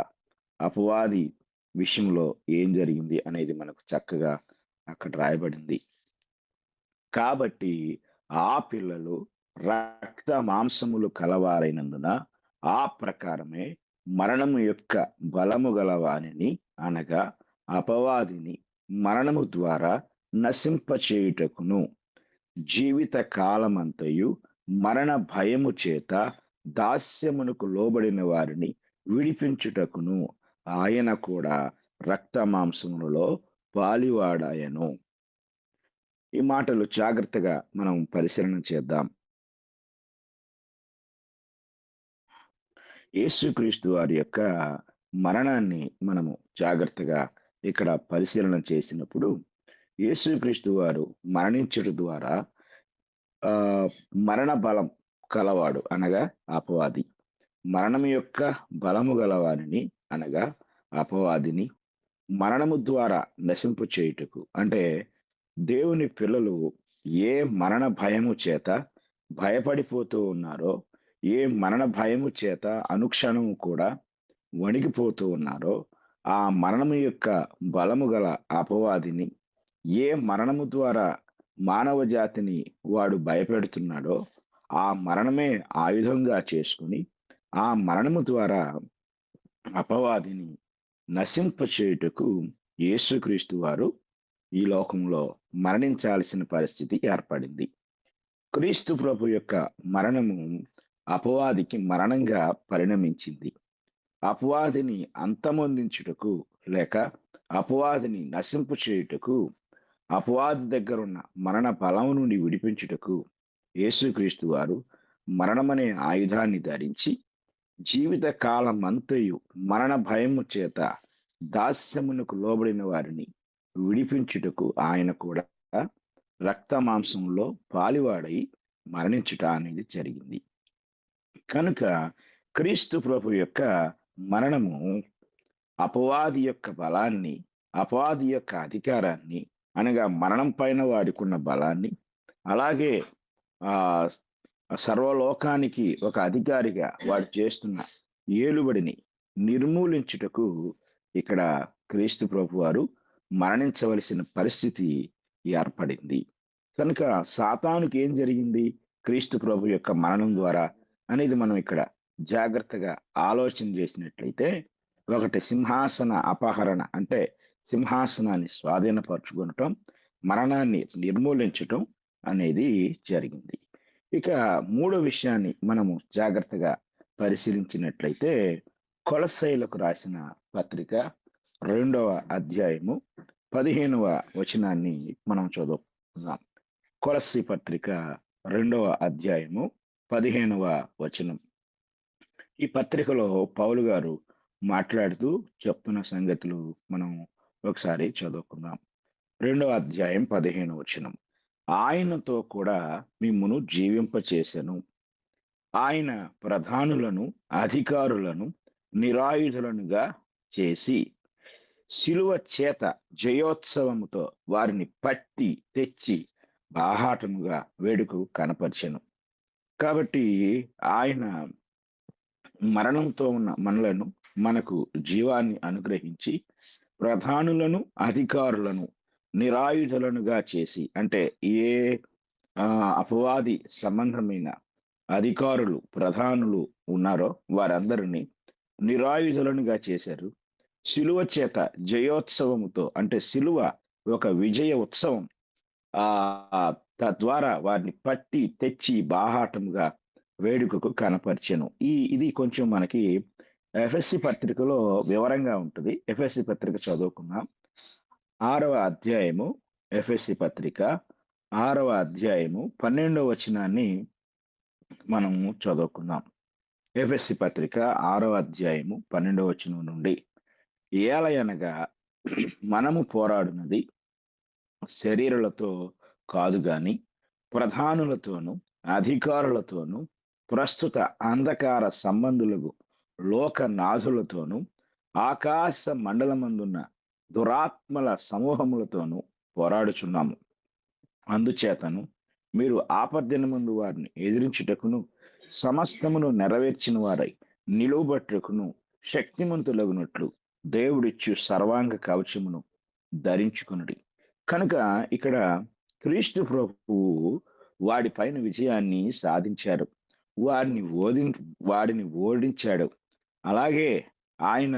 అపవాది విషయంలో ఏం జరిగింది అనేది మనకు చక్కగా అక్కడ రాయబడింది. కాబట్టి ఆ పిల్లలు రక్త మాంసములు కలవారైనందున ఆ ప్రకారమే మరణము యొక్క బలము గలవానిని, అనగా అపవాదిని మరణము ద్వారా నశింపచేయుటకును, జీవిత కాలమంతయు మరణ భయము చేత దాస్యమునకు లోబడిన వారిని విడిపించుటకును ఆయన కూడా రక్త మాంసములలో పాలివాడాయను. ఈ మాటలు జాగ్రత్తగా మనం పరిశీలన చేద్దాం. యేసుక్రీస్తు వారి యొక్క మరణాన్ని మనము జాగ్రత్తగా ఇక్కడ పరిశీలన చేసినప్పుడు, యేసుక్రీస్తు వారు మరణించడం ద్వారా మరణ బలం కలవాడు, అనగా అపవాది, మరణం యొక్క బలము గలవారిని, అనగా అపవాదిని మరణము ద్వారా నశింపు చేయుటకు, అంటే దేవుని పిల్లలు ఏ మరణ భయము చేత భయపడిపోతూ ఉన్నారో, ఏ మరణ భయము చేత అనుక్షణము కూడా వణికిపోతూ ఉన్నారో, ఆ మరణము యొక్క బలము గల అపవాదిని, ఏ మరణము ద్వారా మానవ జాతిని వాడు భయపెడుతున్నాడో ఆ మరణమే ఆయుధంగా చేసుకుని ఆ మరణము ద్వారా అపవాదిని నశింపచేయుటకు యేసుక్రీస్తు వారు ఈ లోకంలో మరణించాల్సిన పరిస్థితి ఏర్పడింది. క్రీస్తు ప్రభు యొక్క మరణము అపవాదికి మరణంగా పరిణమించింది. అపవాదిని అంతమొందించుటకు, లేక అపవాదిని నశింపు చేయుటకు, అపవాది దగ్గరున్న మరణ బలం నుండి విడిపించుటకు యేసుక్రీస్తు వారు మరణమనే ఆయుధాన్ని ధరించి జీవిత కాలం అంతయు మరణ భయము చేత దాస్యమునకు లోబడిన వారిని విడిపించుటకు ఆయన కూడా రక్త మాంసంలో పాలివాడై మరణించుట అనేది జరిగింది. కనుక క్రీస్తు ప్రభు యొక్క మరణము అపవాది యొక్క బలాన్ని, అపవాది యొక్క అధికారాన్ని, అనగా మరణం పైన వాడికున్న బలాన్ని, అలాగే సర్వలోకానికి ఒక అధికారిగా వాడు చేస్తున్న ఏలుబడిని నిర్మూలించుటకు ఇక్కడ క్రీస్తు ప్రభు వారు మరణించవలసిన పరిస్థితి ఏర్పడింది. కనుక సాతానుకి ఏం జరిగింది క్రీస్తు ప్రభు యొక్క మరణం ద్వారా అనేది మనం ఇక్కడ జాగ్రత్తగా ఆలోచన చేసినట్లయితే, ఒకటి సింహాసన అపహరణ, అంటే సింహాసనాన్ని స్వాధీనపరచుకోవటం, మరణాన్ని నిర్మూలించటం అనేది జరిగింది. ఇక మూడో విషయాన్ని మనము జాగ్రత్తగా పరిశీలించినట్లయితే, కొలస్సీయులకు రాసిన పత్రిక 2వ అధ్యాయము 15వ వచనాన్ని మనం చదువుకుందాం. కొలస్సీ పత్రిక 2వ అధ్యాయము 15వ వచనం. ఈ పత్రికలో పౌలు గారు మాట్లాడుతూ చెప్తున్న సంగతులు మనం ఒకసారి చదువుకుందాం. 2వ అధ్యాయం 15వ వచనం. ఆయనతో కూడా మిమ్మును జీవింపచేసెను, ఆయన ప్రధానులను, అధికారులను, నిరాయుధులనుగా చేసి శిలువ చేత జయోత్సవముతో వారిని పట్టి తెచ్చి బాహాటముగా వేడుకకు కనపరిచెను. కాబట్టి ఆయన మరణంతో ఉన్న మనలను మనకు జీవాన్ని అనుగ్రహించి ప్రధానులను అధికారులను నిరాయుధులనుగా చేసి, అంటే ఏ అపవాది సంబంధమైన అధికారులు ప్రధానులు ఉన్నారో వారందరినీ నిరాయుధులనుగా చేశారు. శిలువ చేత జయోత్సవముతో, అంటే శిలువ ఒక విజయ ఉత్సవం, తద్వారా వారిని పట్టి తెచ్చి బాహాటముగా వేడుకకు కనపరిచెను. ఇది కొంచెం మనకి ఎఫ్ఎస్సి పత్రికలో వివరంగా ఉంటుంది. ఎఫ్ఎస్సి పత్రిక చదువుకున్నాం. 6వ అధ్యాయము, ఎఫ్ఎస్సి పత్రిక 6వ అధ్యాయము 12వ వచనాన్ని మనము చదువుకుందాం. ఎఫ్ఎస్సి పత్రిక 6వ అధ్యాయము 12వ వచనం నుండి, ఏలయనగా మనము పోరాడునది శరీరులతో కాదు గాని ప్రధానులతోనూ అధికారులతోనూ ప్రస్తుత అంధకార సంబంధులకు లోకనాథులతోనూ ఆకాశ మండలమందున్న దురాత్మల సమూహములతోనూ పోరాడుచున్నాము. అందుచేతను మీరు ఆపద్దినమందు వారిని ఎదిరించుటకును సమస్తమును నెరవేర్చిన వారై నిలువబట్టుకును శక్తిమంతులగునట్లు దేవుడిచ్చు సర్వాంగ కవచమును ధరించుకునుడి. కనుక ఇక్కడ క్రీస్తు ప్రభువు వాడి పైన విజయాన్ని సాధించారు. వాడిని ఓడించాడు. అలాగే ఆయన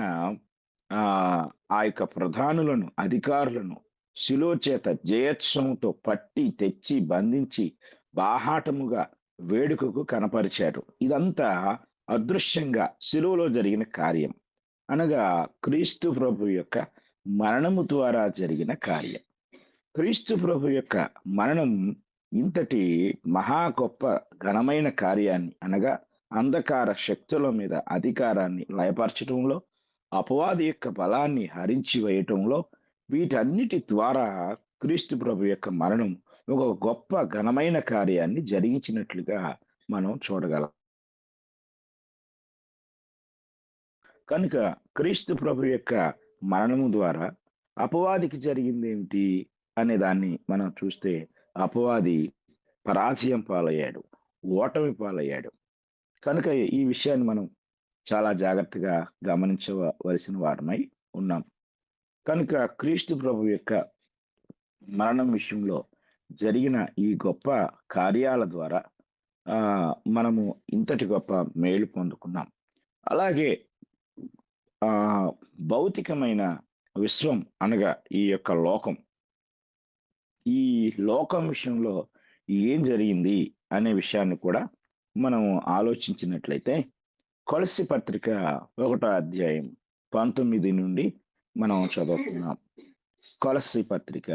ఆ యొక్క ప్రధానులను అధికారులను శిలువ చేత జయోత్సవంతో పట్టి తెచ్చి బంధించి బాహాటముగా వేడుకకు కనపరిచారు. ఇదంతా అదృశ్యంగా శిలువలో జరిగిన కార్యం, అనగా క్రీస్తు ప్రభు యొక్క మరణము ద్వారా జరిగిన కార్యం. క్రీస్తు ప్రభు యొక్క మరణం ఇంతటి మహా గొప్ప ఘనమైన కార్యాన్ని, అనగా అంధకార శక్తుల మీద అధికారాన్ని లయపరచటంలో, అపవాది యొక్క బలాన్ని హరించి వేయటంలో, వీటన్నిటి ద్వారా క్రీస్తు ప్రభు యొక్క మరణం ఒక గొప్ప ఘనమైన కార్యాన్ని జరిగించినట్లుగా మనం చూడగలం. కనుక క్రీస్తు ప్రభు యొక్క మరణము ద్వారా అపవాదికి జరిగింది ఏమిటి అనే దాన్ని మనం చూస్తే, అపవాది పరాజయం పాలయ్యాడు, ఓటమి పాలయ్యాడు. కనుక ఈ విషయాన్ని మనం చాలా జాగ్రత్తగా గమనించవలసిన వారమై ఉన్నాం. కనుక క్రీస్తు ప్రభు యొక్క మరణం విషయంలో జరిగిన ఈ గొప్ప కార్యాల ద్వారా మనము ఇంతటి గొప్ప మేలు పొందుకున్నాం. అలాగే భౌతికమైన విశ్వం, అనగా ఈ యొక్క లోకం, ఈ లోకం విషయంలో ఏం జరిగింది అనే విషయాన్ని కూడా మనం ఆలోచించినట్లయితే, కొలస్సీ పత్రిక 1వ అధ్యాయం 19 నుండి మనం చదువుతున్నాం. కొలస్సీ పత్రిక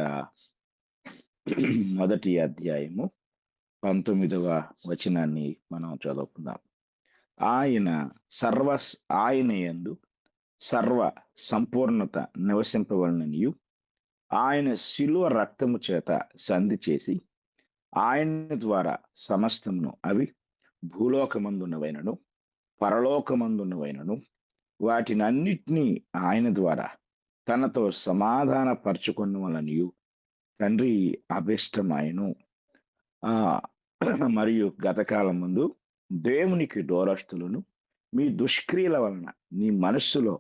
1వ అధ్యాయము 19వ వచనాన్ని మనం చదువుకుందాం. ఆయన యందు సర్వ సంపూర్ణత నివసింపవలననియు ఆయన శిలువ రక్తము చేత సంధి చేసి ఆయన ద్వారా సమస్తమును, అవి భూలోకమందున్నవైనను పరలోకమందున్నవైనను వాటినన్నిటినీ ఆయన ద్వారా తనతో సమాధాన పరచుకున్న వలననియు తండ్రి అభిష్టమాయను. మరియు గతకాలం ముందు దేవునికి దూరస్తులను మీ దుష్క్రియల వలన మీ మనస్సులో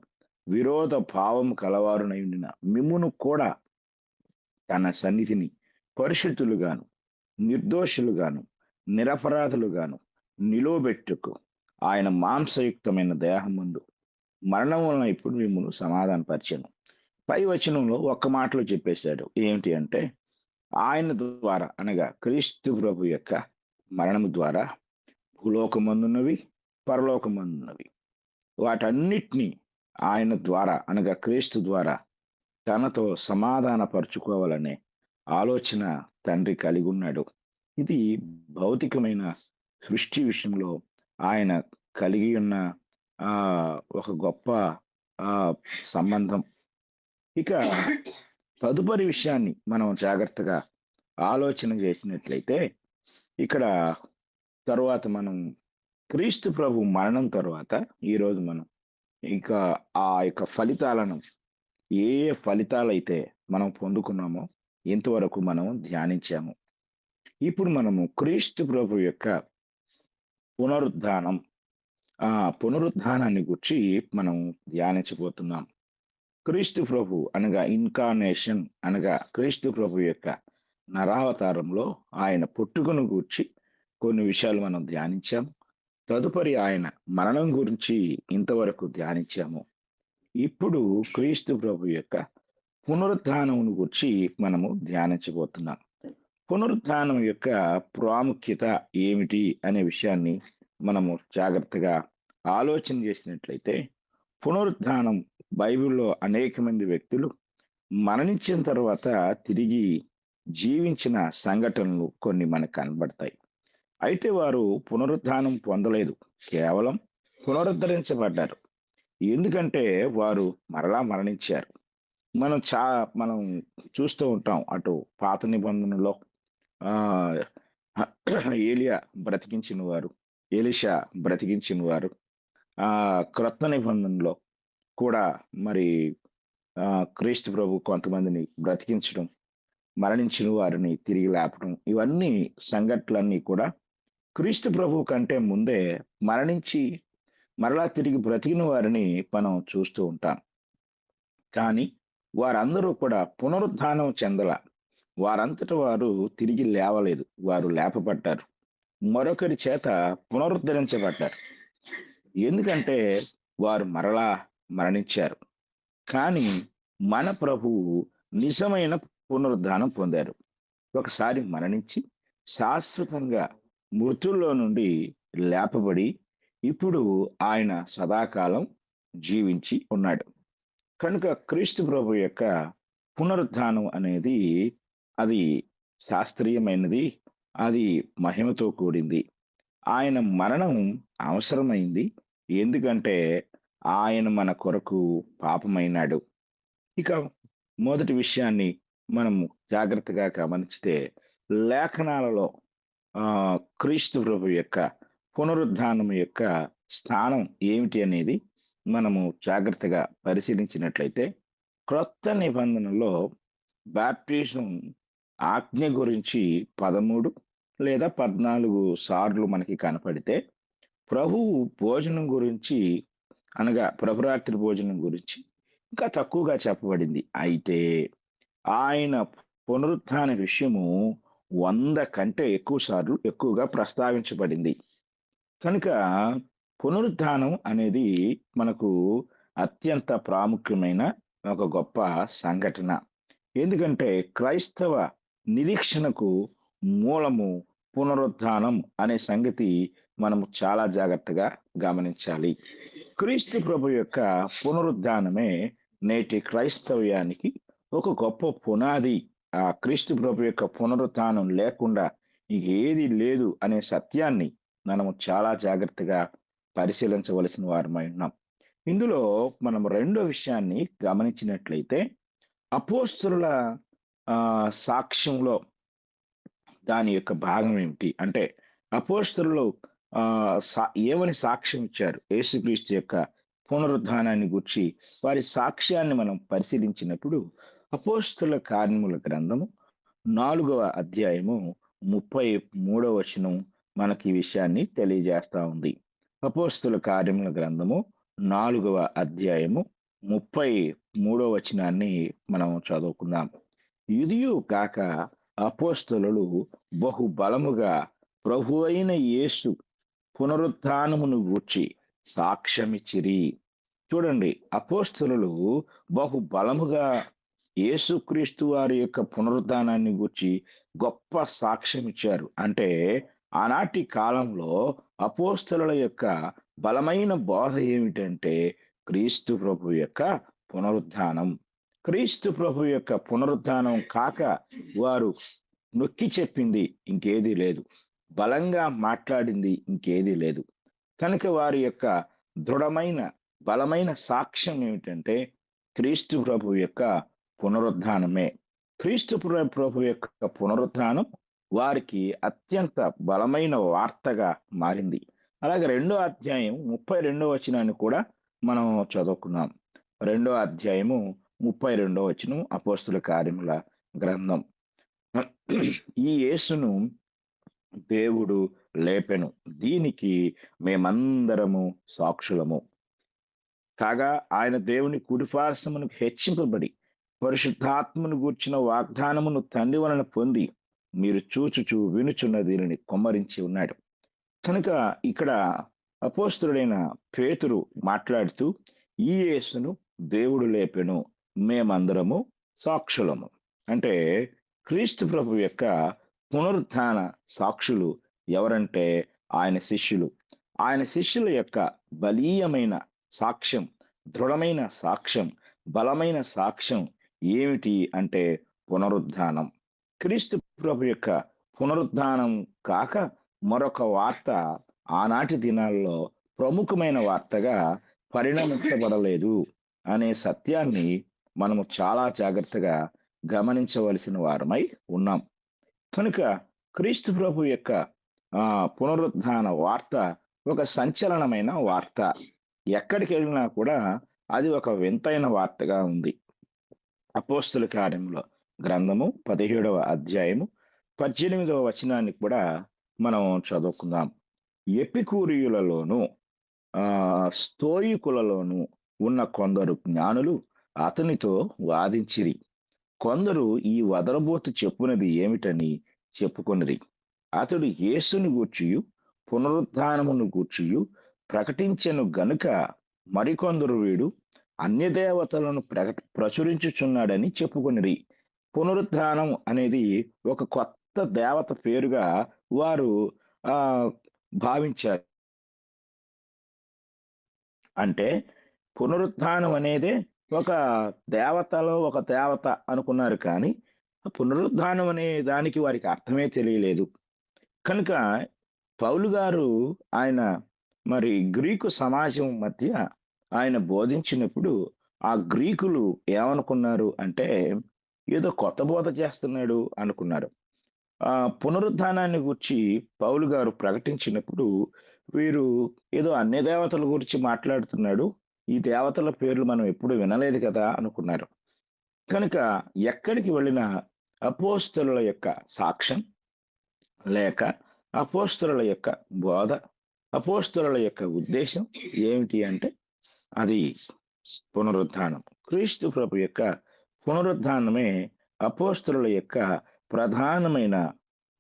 విరోధ భావం కలవారునై ఉండిన మిమ్మును కూడా తన సన్నిధిని పరిశుద్ధులుగాను నిర్దోషులుగాను నిరపరాధులుగాను నిలువబెట్టుకు ఆయన మాంసయుక్తమైన దేహం ముందు మరణం వలన ఇప్పుడు మిమ్మును సమాధానపరిచాను. పై వచనంలో ఒక్క మాటలో చెప్పేశాడు. ఏమిటి అంటే, ఆయన ద్వారా, అనగా క్రీస్తు ప్రభు యొక్క మరణము ద్వారా భూలోకమందున్నవి పరలోకమందున్నవి వాటన్నిటినీ ఆయన ద్వారా, అనగా క్రీస్తు ద్వారా తనతో సమాధాన పరుచుకోవాలనే ఆలోచన తండ్రి కలిగి ఉన్నాడు. ఇది భౌతికమైన సృష్టి విషయంలో ఆయన కలిగి ఉన్న ఒక గొప్ప సంబంధం. ఇక తదుపరి విషయాన్ని మనం జాగ్రత్తగా ఆలోచన చేసినట్లయితే, ఇక్కడ తరువాత మనం క్రీస్తు ప్రభు మరణం తర్వాత ఈరోజు మనం ఇక ఆ యొక్క ఫలితాలను ఏ ఏ ఫలితాలైతే మనం పొందుకున్నామో ఇంతవరకు మనం ధ్యానించాము. ఇప్పుడు మనము క్రీస్తు ప్రభు యొక్క పునరుద్ధానం ఆ పునరుద్ధానాన్ని గురించి మనం ధ్యానించబోతున్నాం. క్రీస్తు ప్రభు అనగా ఇన్కార్నేషన్ అనగా క్రీస్తు ప్రభు యొక్క నరావతారంలో ఆయన పుట్టుకను గూర్చి కొన్ని విషయాలు మనం ధ్యానించాము. తదుపరి ఆయన మరణం గురించి ఇంతవరకు ధ్యానించాము. ఇప్పుడు క్రీస్తు ప్రభు యొక్క పునరుద్ధానం గురించి మనము ధ్యానించబోతున్నాం. పునరుద్ధానం యొక్క ప్రాముఖ్యత ఏమిటి అనే విషయాన్ని మనము జాగ్రత్తగా ఆలోచన చేసినట్లయితే, పునరుద్ధానం బైబిల్లో అనేక మంది వ్యక్తులు మరణించిన తర్వాత తిరిగి జీవించిన సంఘటనలు కొన్ని మనకు కనబడతాయి. అయితే వారు పునరుద్ధానం పొందలేదు, కేవలం పునరుద్ధరించబడ్డారు. ఎందుకంటే వారు మరలా మరణించారు. మనం చూస్తూ ఉంటాం, అటు పాత నిబంధనలో ఆ ఏలియా బ్రతికించిన వారు, ఎలీషా బ్రతికించిన వారు, క్రొత్త నిబంధనలో కూడా మరి క్రీస్తు ప్రభు కొంతమందిని బ్రతికించడం, మరణించిన వారిని తిరిగి లేపడం, ఇవన్నీ సంఘటనలన్నీ కూడా క్రీస్తు ప్రభు కంటే ముందే మరణించి మరలా తిరిగి బ్రతికిన వారిని మనం చూస్తూ ఉంటాం. కానీ వారందరూ కూడా పునరుద్ధానం చెందల. వారంతట వారు తిరిగి లేవలేదు, వారు లేపబడ్డారు, మరొకరి చేత పునరుద్ధరించబడ్డారు. ఎందుకంటే వారు మరలా మరణించారు. కానీ మన ప్రభువు నిజమైన పునరుద్ధానం పొందారు. ఒకసారి మరణించి శాశ్వతంగా మృతుల్లో నుండి లేపబడి ఇప్పుడు ఆయన సదాకాలం జీవించి ఉన్నాడు. కనుక క్రీస్తు ప్రభు యొక్క పునరుద్ధానం అనేది అది శాస్త్రీయమైనది, అది మహిమతో కూడింది. ఆయన మరణం అవసరమైంది, ఎందుకంటే ఆయన మన కొరకు పాపమైనాడు. ఇక మొదటి విషయాన్ని మనము జాగ్రత్తగా గమనిస్తే, లేఖనాలలో క్రీస్తు ప్రభు యొక్క పునరుద్ధానం యొక్క స్థానం ఏమిటి అనేది మనము జాగ్రత్తగా పరిశీలించినట్లయితే, క్రొత్త నిబంధనలో బాప్టిజం ఆజ్ఞ గురించి 13 లేదా 14 సార్లు మనకి కనపడితే, ప్రభువు భోజనం గురించి అనగా ప్రభురాత్రి భోజనం గురించి ఇంకా తక్కువగా చెప్పబడింది. అయితే ఆయన పునరుత్థాన విషయము 100 కంటే ఎక్కువ సార్లు ఎక్కువగా ప్రస్తావించబడింది. కనుక పునరుత్థానం అనేది మనకు అత్యంత ప్రాముఖ్యమైన ఒక గొప్ప సంఘటన. ఎందుకంటే క్రైస్తవ నిరీక్షణకు మూలము పునరుత్థానం అనే సంగతి మనము చాలా జాగ్రత్తగా గమనించాలి. క్రీస్తు ప్రభు యొక్క పునరుద్ధానమే నేటి క్రైస్తవ్యానికి ఒక గొప్ప పునాది. ఆ క్రీస్తు ప్రభు యొక్క పునరుత్థానం లేకుండా ఏది లేదు అనే సత్యాన్ని మనము చాలా జాగ్రత్తగా పరిశీలించవలసిన వారమై ఉన్నాం. ఇందులో మనం రెండో విషయాన్ని గమనించినట్లయితే, అపోస్తలుల సాక్ష్యంలో దాని యొక్క భాగం ఏమిటి అంటే, అపోస్తలులు ఏమని సాక్ష్యం ఇచ్చారు యేసుక్రీస్తు యొక్క పునరుద్ధానాన్ని గురించి, వారి సాక్ష్యాన్ని మనం పరిశీలించినప్పుడు అపోస్తలుల కార్యముల గ్రంథము 4వ అధ్యాయము 33వ వచనం మనకి ఈ విషయాన్ని తెలియజేస్తా ఉంది. అపోస్తలుల కార్యముల గ్రంథము 4వ అధ్యాయము 33వ వచనాన్ని మనం చదువుకుందాం. ఇదియు కాక అపోస్తలులు బహు బలముగా ప్రభు అయిన యేసు పునరుత్థానమును గూర్చి సాక్ష్యమిచ్చిరి. చూడండి, అపోస్తలులు బహు బలముగా యేసుక్రీస్తు వారి యొక్క పునరుత్థానాన్ని గూర్చి గొప్ప సాక్ష్యం ఇచ్చారు. అంటే ఆనాటి కాలంలో అపోస్తలుల యొక్క బలమైన బోధ ఏమిటంటే క్రీస్తు ప్రభు యొక్క పునరుత్థానం. క్రీస్తు ప్రభు యొక్క పునరుత్థానం కాక వారు నొక్కి చెప్పింది ఇంకేదీ లేదు, బలంగా మాట్లాడింది ఇంకేదీ లేదు. కనుక వారి యొక్క దృఢమైన బలమైన సాక్ష్యం ఏమిటంటే క్రీస్తు ప్రభు యొక్క పునరుత్థానమే. క్రీస్తు ప్రభు యొక్క పునరుత్థానం వారికి అత్యంత బలమైన వార్తగా మారింది. అలాగే 2వ అధ్యాయం 32వ వచనాన్ని కూడా మనం చదువుకున్నాం. 2వ అధ్యాయము 32వ వచనం అపోస్తుల కార్యముల గ్రంథం. ఈ యేసును దేవుడు లేపెను, దీనికి మేమందరము సాక్షులము. కాగా ఆయన దేవుని కుడిపార్శ్వమునకు హెచ్చింపబడి పరిశుద్ధాత్మను గూర్చిన వాగ్దానమును తండ్రి వలన పొంది మీరు చూచుచు వినుచున్న దీనిని కుమ్మరించి ఉన్నాడు. కనుక ఇక్కడ అపోస్తలుడైన పేతురు మాట్లాడుతూ ఈ యేసును దేవుడు లేపెను, మేమందరము సాక్షులము. అంటే క్రీస్తు ప్రభు యొక్క పునరుత్థాన సాక్షులు ఎవరంటే ఆయన శిష్యులు. ఆయన శిష్యుల యొక్క బలీయమైన సాక్ష్యం, దృఢమైన సాక్ష్యం, బలమైన సాక్ష్యం ఏమిటి అంటే పునరుద్ధానం. క్రీస్తు ప్రభు యొక్క పునరుద్ధానం కాక మరొక వార్త ఆనాటి దినాల్లో ప్రముఖమైన వార్తగా పరిణమించబడలేదు అనే సత్యాన్ని మనము చాలా జాగ్రత్తగా గమనించవలసిన వారమై ఉన్నాం. కనుక క్రీస్తు ప్రభు యొక్క పునరుద్ధాన వార్త ఒక సంచలనమైన వార్త. ఎక్కడికి వెళ్ళినా కూడా అది ఒక వింతైన వార్తగా ఉంది. అపోస్తుల కార్యముల గ్రంథము 17వ అధ్యాయము 18వ వచనాన్ని కూడా మనం చదువుకుందాం. ఎపికూరియులలోను స్తోయికులలోను ఉన్న కొందరు జ్ఞానులు అతనితో వాదించిరి. కొందరు ఈ వదరబోతు చెప్పునది ఏమిటని చెప్పుకొనిరి. అతడు యేసును గూర్చియు పునరుత్థానమును గూర్చియు ప్రకటించెను గనుక మరికొందరు వీడు అన్యదేవతలను ప్రచురించుచున్నాడని చెప్పుకొనిరి. పునరుత్థానం అనేది ఒక కొత్త దేవత పేరుగా వారు భావించారు. అంటే పునరుత్థానం అనేదే ఒక దేవతలో ఒక దేవత అనుకున్నారు, కానీ పునరుత్థానం అనే దానికి వారికి అర్థమే తెలియలేదు. కనుక పౌలు గారు ఆయన మరి గ్రీకు సమాజం మధ్య ఆయన బోధించినప్పుడు ఆ గ్రీకులు ఏమనుకున్నారు అంటే ఏదో కొత్త బోధ చేస్తున్నాడు అనుకున్నారు. పునరుత్థానాన్ని గురించి పౌలు గారు ప్రకటించినప్పుడు వీరు ఏదో అన్య దేవతల గురించి మాట్లాడుతున్నాడు, ఈ దేవతల పేర్లు మనం ఎప్పుడు వినలేదు కదా అనుకున్నారు. కనుక ఎక్కడికి వెళ్ళిన అపోస్తలుల యొక్క సాక్ష్యం లేక అపోస్తలుల యొక్క బోధ, అపోస్తలుల యొక్క ఉద్దేశం ఏమిటి అంటే అది పునరుత్థానం. క్రీస్తు ప్రభు యొక్క పునరుత్థానమే అపోస్తలుల యొక్క ప్రధానమైన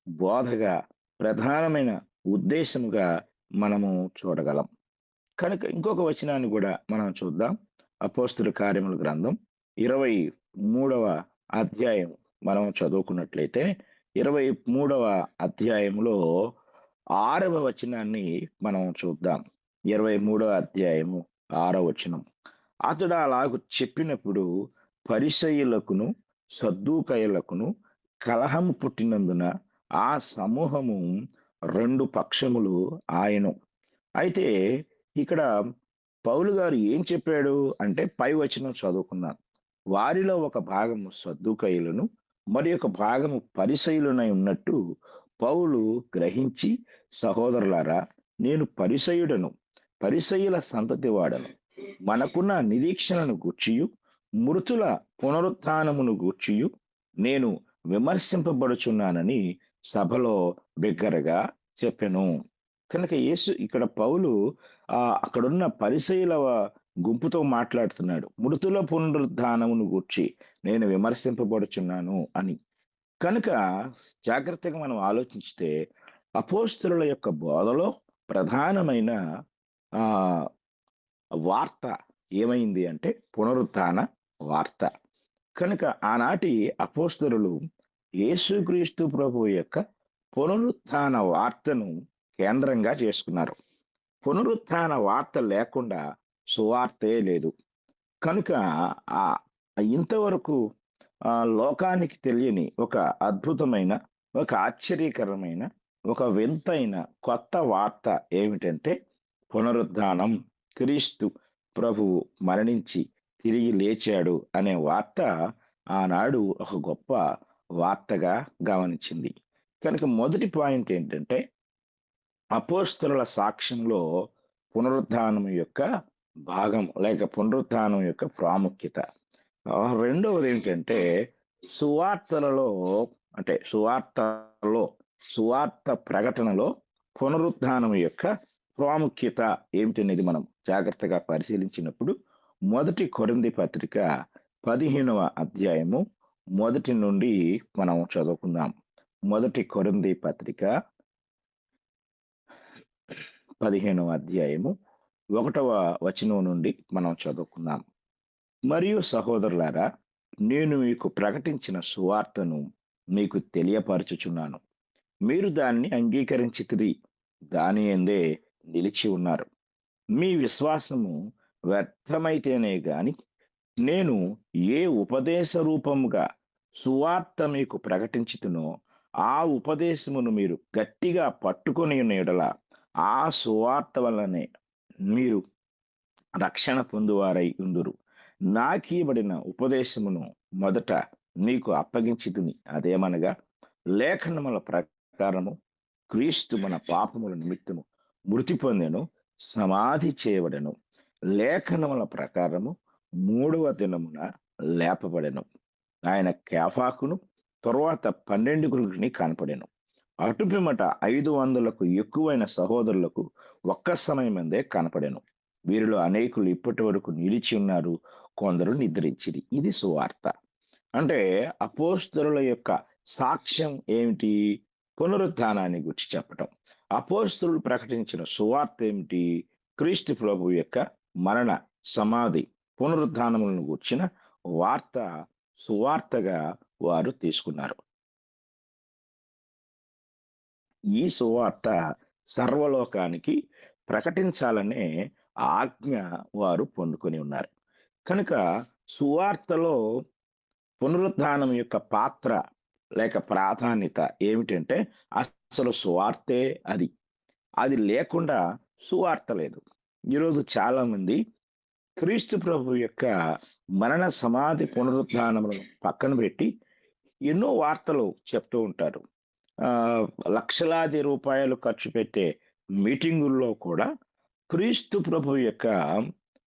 బోధగా, ప్రధానమైన ఉద్దేశముగా మనము చూడగలం. కనుక ఇంకొక వచనాన్ని కూడా మనం చూద్దాం. అపోస్తలుల కార్యముల గ్రంథం 23వ అధ్యాయం మనం చదువుకున్నట్లయితే 23వ అధ్యాయంలో 6వ వచనాన్ని మనం చూద్దాం. 23వ అధ్యాయము 6వ వచనం. అతడు అలాగ చెప్పినప్పుడు పరిసయ్యులకును సద్దూకయ్యులకును కలహము పుట్టినందున ఆ సమూహము 2 పక్షములు ఆయను. అయితే ఇక్కడ పౌలు గారు ఏం చెప్పాడు అంటే పై వచనం చదువుకున్నాం. వారిలో ఒక భాగము సద్దూకయ్యులను మరి ఒక భాగము పరిసయ్యులనై ఉన్నట్టు పౌలు గ్రహించి, సహోదరులారా, నేను పరిసయ్యుడను, పరిసయ్యుల సంతతి వాడను, మనకున్న నిరీక్షణను గూర్చియు మృతుల పునరుత్థానమును గూర్చియు నేను విమర్శింపబడుచున్నానని సభలో బిగ్గరగా చెప్పెను. కనుక యేసు ఇక్కడ పౌలు అక్కడున్న పరిసయ్యుల గుంపుతో మాట్లాడుతున్నాడు. మృతుల పునరుద్ధానమును గూర్చి నేను విమర్శింపబడుచున్నాను అని. కనుక జాగ్రత్తగా మనం ఆలోచిస్తే అపోస్తలుల యొక్క బోధలో ప్రధానమైన వార్త ఏమైంది అంటే పునరుత్థాన వార్త. కనుక ఆనాటి అపోస్తలులు యేసుక్రీస్తు ప్రభు యొక్క పునరుత్థాన వార్తను కేంద్రంగా చేసుకున్నారు. పునరుత్థాన వార్త లేకుండా సువార్తే లేదు. కనుక ఇంతవరకు లోకానికి తెలియని ఒక అద్భుతమైన, ఒక ఆశ్చర్యకరమైన, ఒక వింతైన కొత్త వార్త ఏమిటంటే పునరుత్థానం, క్రీస్తు ప్రభువు మరణించి తిరిగి లేచాడు అనే వార్త ఆనాడు ఒక గొప్ప వార్తగా గమనించింది. కనుక మొదటి పాయింట్ ఏంటంటే అపోస్తలుల సాక్ష్యంలో పునరుత్థానం యొక్క భాగం లేక పునరుత్థానం యొక్క ప్రాముఖ్యత. రెండవది ఏంటంటే సువార్తలలో అంటే సువార్త ప్రకటనలో పునరుత్థానం యొక్క ప్రాముఖ్యత ఏమిటనేది మనం జాగ్రత్తగా పరిశీలించినప్పుడు మొదటి కొరింథీ పత్రిక 15వ అధ్యాయము మొదటి నుండి మనం చదువుకుందాం. మొదటి కొరింథీ పత్రిక 15వ అధ్యాయము 1వ వచనం నుండి మనం చదువుకుందాం. మరియు సహోదరులారా, నేను మీకు ప్రకటించిన సువార్తను మీకు తెలియపరచుచున్నాను. మీరు దాన్ని అంగీకరించితిరి, దాని యందే నిలిచి ఉన్నారు. మీ విశ్వాసము వ్యర్థమైతేనే గాని నేను ఏ ఉపదేశ రూపముగా సువార్త మీకు ప్రకటించుతునో ఆ ఉపదేశమును మీరు గట్టిగా పట్టుకొని ఉన్న యెడల ఆ సువార్త వల్లనే మీరు రక్షణ పొందువారై ఉందురు. నాకీయబడిన ఉపదేశమును మొదట నీకు అప్పగించితిని. అదేమనగా, లేఖనముల ప్రకారము క్రీస్తు మన పాపముల నిమిత్తము మృతి పొందెను, సమాధి చేయబడెను, లేఖనముల ప్రకారము 3వ దినమున లేపబడెను. ఆయన కేఫాకును తరువాత 12 కనపడెను. అటు పిమ్మట 500కు ఎక్కువైన సహోదరులకు ఒక్క సమయమందే కనపడెను. వీరిలో అనేకులు ఇప్పటి వరకు నిలిచి ఉన్నారు, కొందరు నిద్రించిరి. ఇది సువార్త. అంటే అపోస్తలుల యొక్క సాక్ష్యం ఏమిటి? పునరుత్థానాన్ని గురించి చెప్పటం. అపోస్తలులు ప్రకటించిన సువార్త ఏమిటి? క్రీస్తు ప్రభు యొక్క మరణ, సమాధి, పునరుత్థానములను గూర్చిన వార్త సువార్తగా వారు తీసుకున్నారు. ఈ సువార్త సర్వలోకానికి ప్రకటించాలనే ఆజ్ఞ వారు పొందుకొని ఉన్నారు. కనుక సువార్తలో పునరుత్థానం యొక్క పాత్ర లేక ప్రాధాన్యత ఏమిటంటే అసలు సువార్తే అది లేకుండా సువార్త లేదు. ఈరోజు చాలా మంది క్రీస్తు ప్రభు యొక్క మరణ, సమాధి, పునరుత్థానములను పక్కన పెట్టి ఎన్నో వార్తలు చెప్తూ ఉంటారు. లక్షలాది రూపాయలు ఖర్చు పెట్టే మీటింగుల్లో కూడా క్రీస్తు ప్రభు యొక్క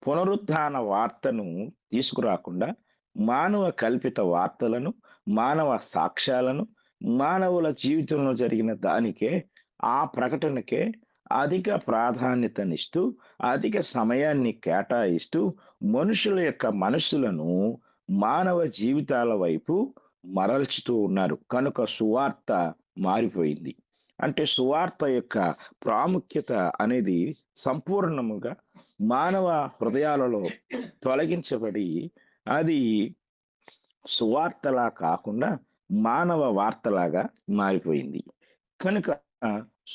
పునరుత్థాన వార్తను తీసుకురాకుండా మానవ కల్పిత వార్తలను, మానవ సాక్ష్యాలను, మానవుల జీవితంలో జరిగిన దానికే, ఆ ప్రకటనకే అధిక ప్రాధాన్యతనిస్తూ, అధిక సమయాన్ని కేటాయిస్తూ మనుషుల యొక్క మనస్సులను మానవ జీవితాల వైపు మరల్చుతూ ఉన్నారు. కనుక సువార్త మారిపోయింది. అంటే సువార్త యొక్క ప్రాముఖ్యత అనేది సంపూర్ణముగా మానవ హృదయాలలో తొలగించబడి అది సువార్తలా కాకుండా మానవ వార్తలాగా మారిపోయింది. కనుక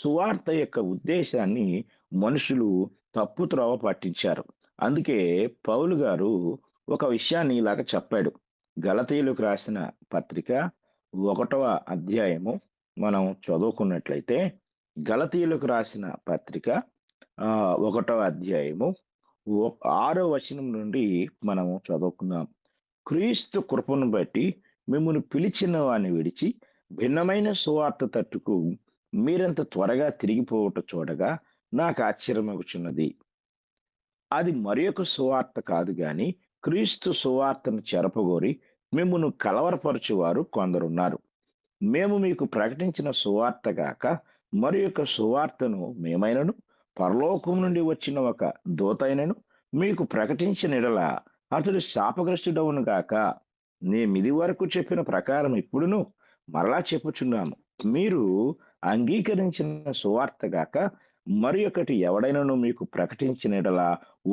సువార్త యొక్క ఉద్దేశాన్ని మనుషులు తప్పుత్రోవ పట్టించారు. అందుకే పౌలు గారు ఒక విషయాన్ని ఇలాగ చెప్పాడు. గలతీయులకు రాసిన పత్రిక 1వ అధ్యాయము మనం చదువుకున్నట్లయితే, గలతీయులకు రాసిన పత్రిక 1వ అధ్యాయము 6వ వచనం నుండి మనము చదువుకున్నాం. క్రీస్తు కృపను బట్టి మిమ్మల్ని పిలిచిన వాని విడిచి భిన్నమైన సువార్త తట్టుకు మీరంత త్వరగా తిరిగిపోవట చూడగా నాకు ఆశ్చర్యమగుచున్నది. అది మరి ఒక సువార్త కాదు గాని క్రీస్తు సువార్తను చెరపగోరి మిమ్మును కలవరపరచువారు కొందరున్నారు. మేము మీకు ప్రకటించిన సువార్త గాక మరి యొక్క సువార్తను మేమైనను పరలోకం నుండి వచ్చిన ఒక దూతైనను మీకు ప్రకటించిన యెడల అతడు శాపగ్రస్తుడవును గాక. మేమిది వరకు చెప్పిన ప్రకారం ఇప్పుడును మరలా చెప్పుచున్నాము, మీరు అంగీకరించిన సువార్త గాక మరి ఒకటి ఎవడైనను మీకు ప్రకటించిన యెడల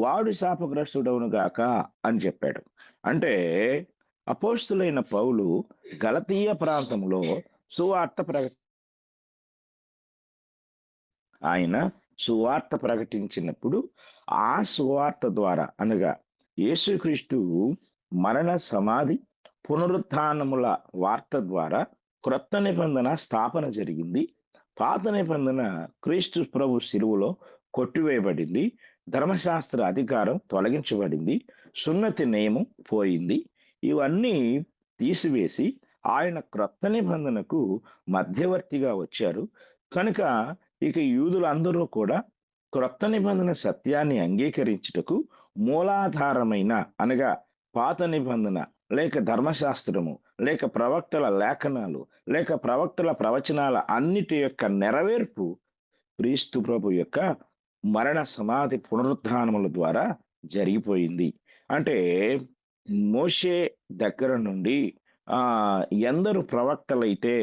వాడు శాపగ్రస్తుడవును గాక అని చెప్పాడు. అంటే అపోస్తులైన పౌలు గలతీయ ప్రాంతంలో ఆయన సువార్త ప్రకటించినప్పుడు ఆ సువార్త ద్వారా అనగా యేసుక్రీస్తు మరణ, సమాధి, పునరుత్థానముల వార్త ద్వారా క్రొత్త నిబంధన స్థాపన జరిగింది. పాత నిబంధన క్రీస్తు ప్రభు శిలువలో కొట్టివేయబడింది. ధర్మశాస్త్ర అధికారం తొలగించబడింది. సున్నతి నియమం పోయింది. ఇవన్నీ తీసివేసి ఆయన క్రొత్త నిబంధనకు మధ్యవర్తిగా వచ్చారు. కనుక ఇక యూదులందరూ కూడా క్రొత్త నిబంధన సత్యాన్ని అంగీకరించుటకు మూలాధారమైన అనగా పాత నిబంధన లేక ధర్మశాస్త్రము లేక ప్రవక్తల లేఖనాలు లేక ప్రవక్తల ప్రవచనాల అన్నిటి యొక్క నెరవేర్పు క్రీస్తు ప్రభు యొక్క మరణ సమాధి పునరుత్థానముల ద్వారా జరిగిపోయింది. అంటే మోషే దగ్గర నుండి ఎందరు ప్రవక్తలైతే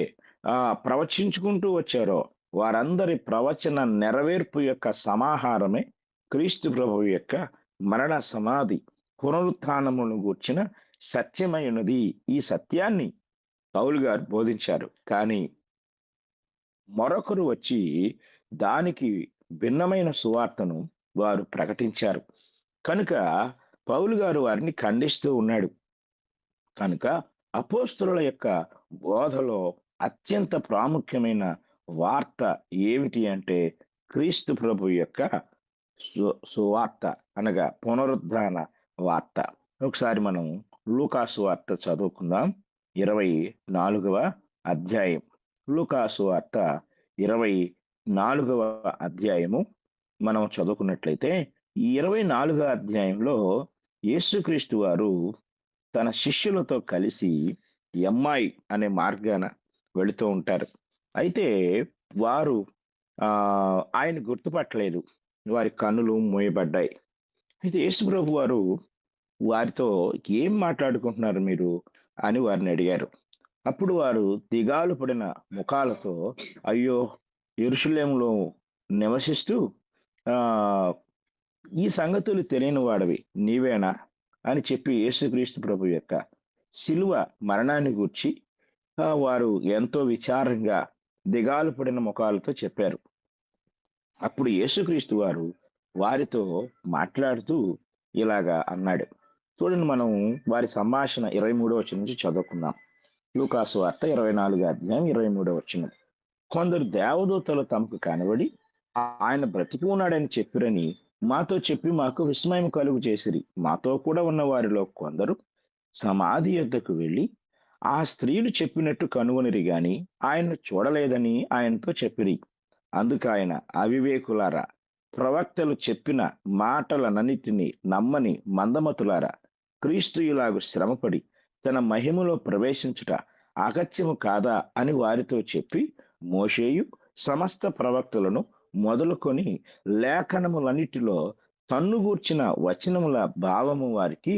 ప్రవచించుకుంటూ వచ్చారో వారందరి ప్రవచన నెరవేర్పు యొక్క సమాహారమే క్రీస్తు ప్రభు యొక్క మరణ సమాధి పునరుత్థానములను గూర్చిన సత్యమైనది. ఈ సత్యాన్ని పౌలు గారు బోధించారు. కానీ మరొకరు వచ్చి దానికి భిన్నమైన సువార్తను వారు ప్రకటించారు. కనుక పౌలు గారు వారిని ఖండిస్తూ ఉన్నాడు. కనుక అపోస్తలుల యొక్క బోధలో అత్యంత ప్రాముఖ్యమైన వార్త ఏమిటి అంటే క్రీస్తు ప్రభు యొక్క సువార్త అనగా పునరుద్ధాన వార్త. ఒకసారి మనం లూకా సువార్త చదువుకుందాం. 24వ అధ్యాయం. లూకా సువార్త 24వ అధ్యాయము మనం చదువుకున్నట్లయితే ఈ 24వ అధ్యాయంలో యేసుక్రీస్తు వారు తన శిష్యులతో కలిసి ఎమ్మాయి అనే మార్గాన వెళుతూ ఉంటారు. అయితే వారు ఆయన గుర్తుపట్టలేదు. వారి కన్నులు మూయబడ్డాయి. అయితే యేసు ప్రభు వారు వారితో ఏం మాట్లాడుకుంటున్నారు మీరు అని వారిని అడిగారు. అప్పుడు వారు దిగాలు పడిన ముఖాలతో అయ్యో యెరూషలేములో నివసిస్తూ ఈ సంగతులు తెలియని వాడివి నీవేనా అని చెప్పి యేసుక్రీస్తు ప్రభు యొక్క శిలువ మరణాన్ని గూర్చి వారు ఎంతో విచారంగా దిగాలు పడిన ముఖాలతో చెప్పారు. అప్పుడు యేసుక్రీస్తు వారు వారితో మాట్లాడుతూ ఇలాగా అన్నాడు. చూడండి, మనం వారి సంభాషణ 23వ వచనం నుంచి చదువుకుందాం. లూకా సువార్త 24వ అధ్యాయం 23వ వచనం. కొందరు దేవదూతలు తమకు కనబడి ఆయన బ్రతికి ఉన్నాడని చెప్పిరని మాతో చెప్పి మాకు విస్మయం కలుగు చేసిరి. మాతో కూడా ఉన్న వారిలో కొందరు సమాధి యొద్దకు వెళ్ళి ఆ స్త్రీలు చెప్పినట్టు కనుగొనిరి గాని ఆయన్ను చూడలేదని ఆయనతో చెప్పిరి. అందుకు ఆయన, అవివేకులారా, ప్రవక్తలు చెప్పిన మాటలనన్నిటినీ నమ్మని మందమతులారా, క్రీస్తు ఇలాగు శ్రమపడి తన మహిమలో ప్రవేశించుట అగత్యము కాదా అని వారితో చెప్పి మోషేయు సమస్త ప్రవక్తలను మొదలుకొని లేఖనములన్నిటిలో తన్నుగూర్చిన వచనముల భావము వారికి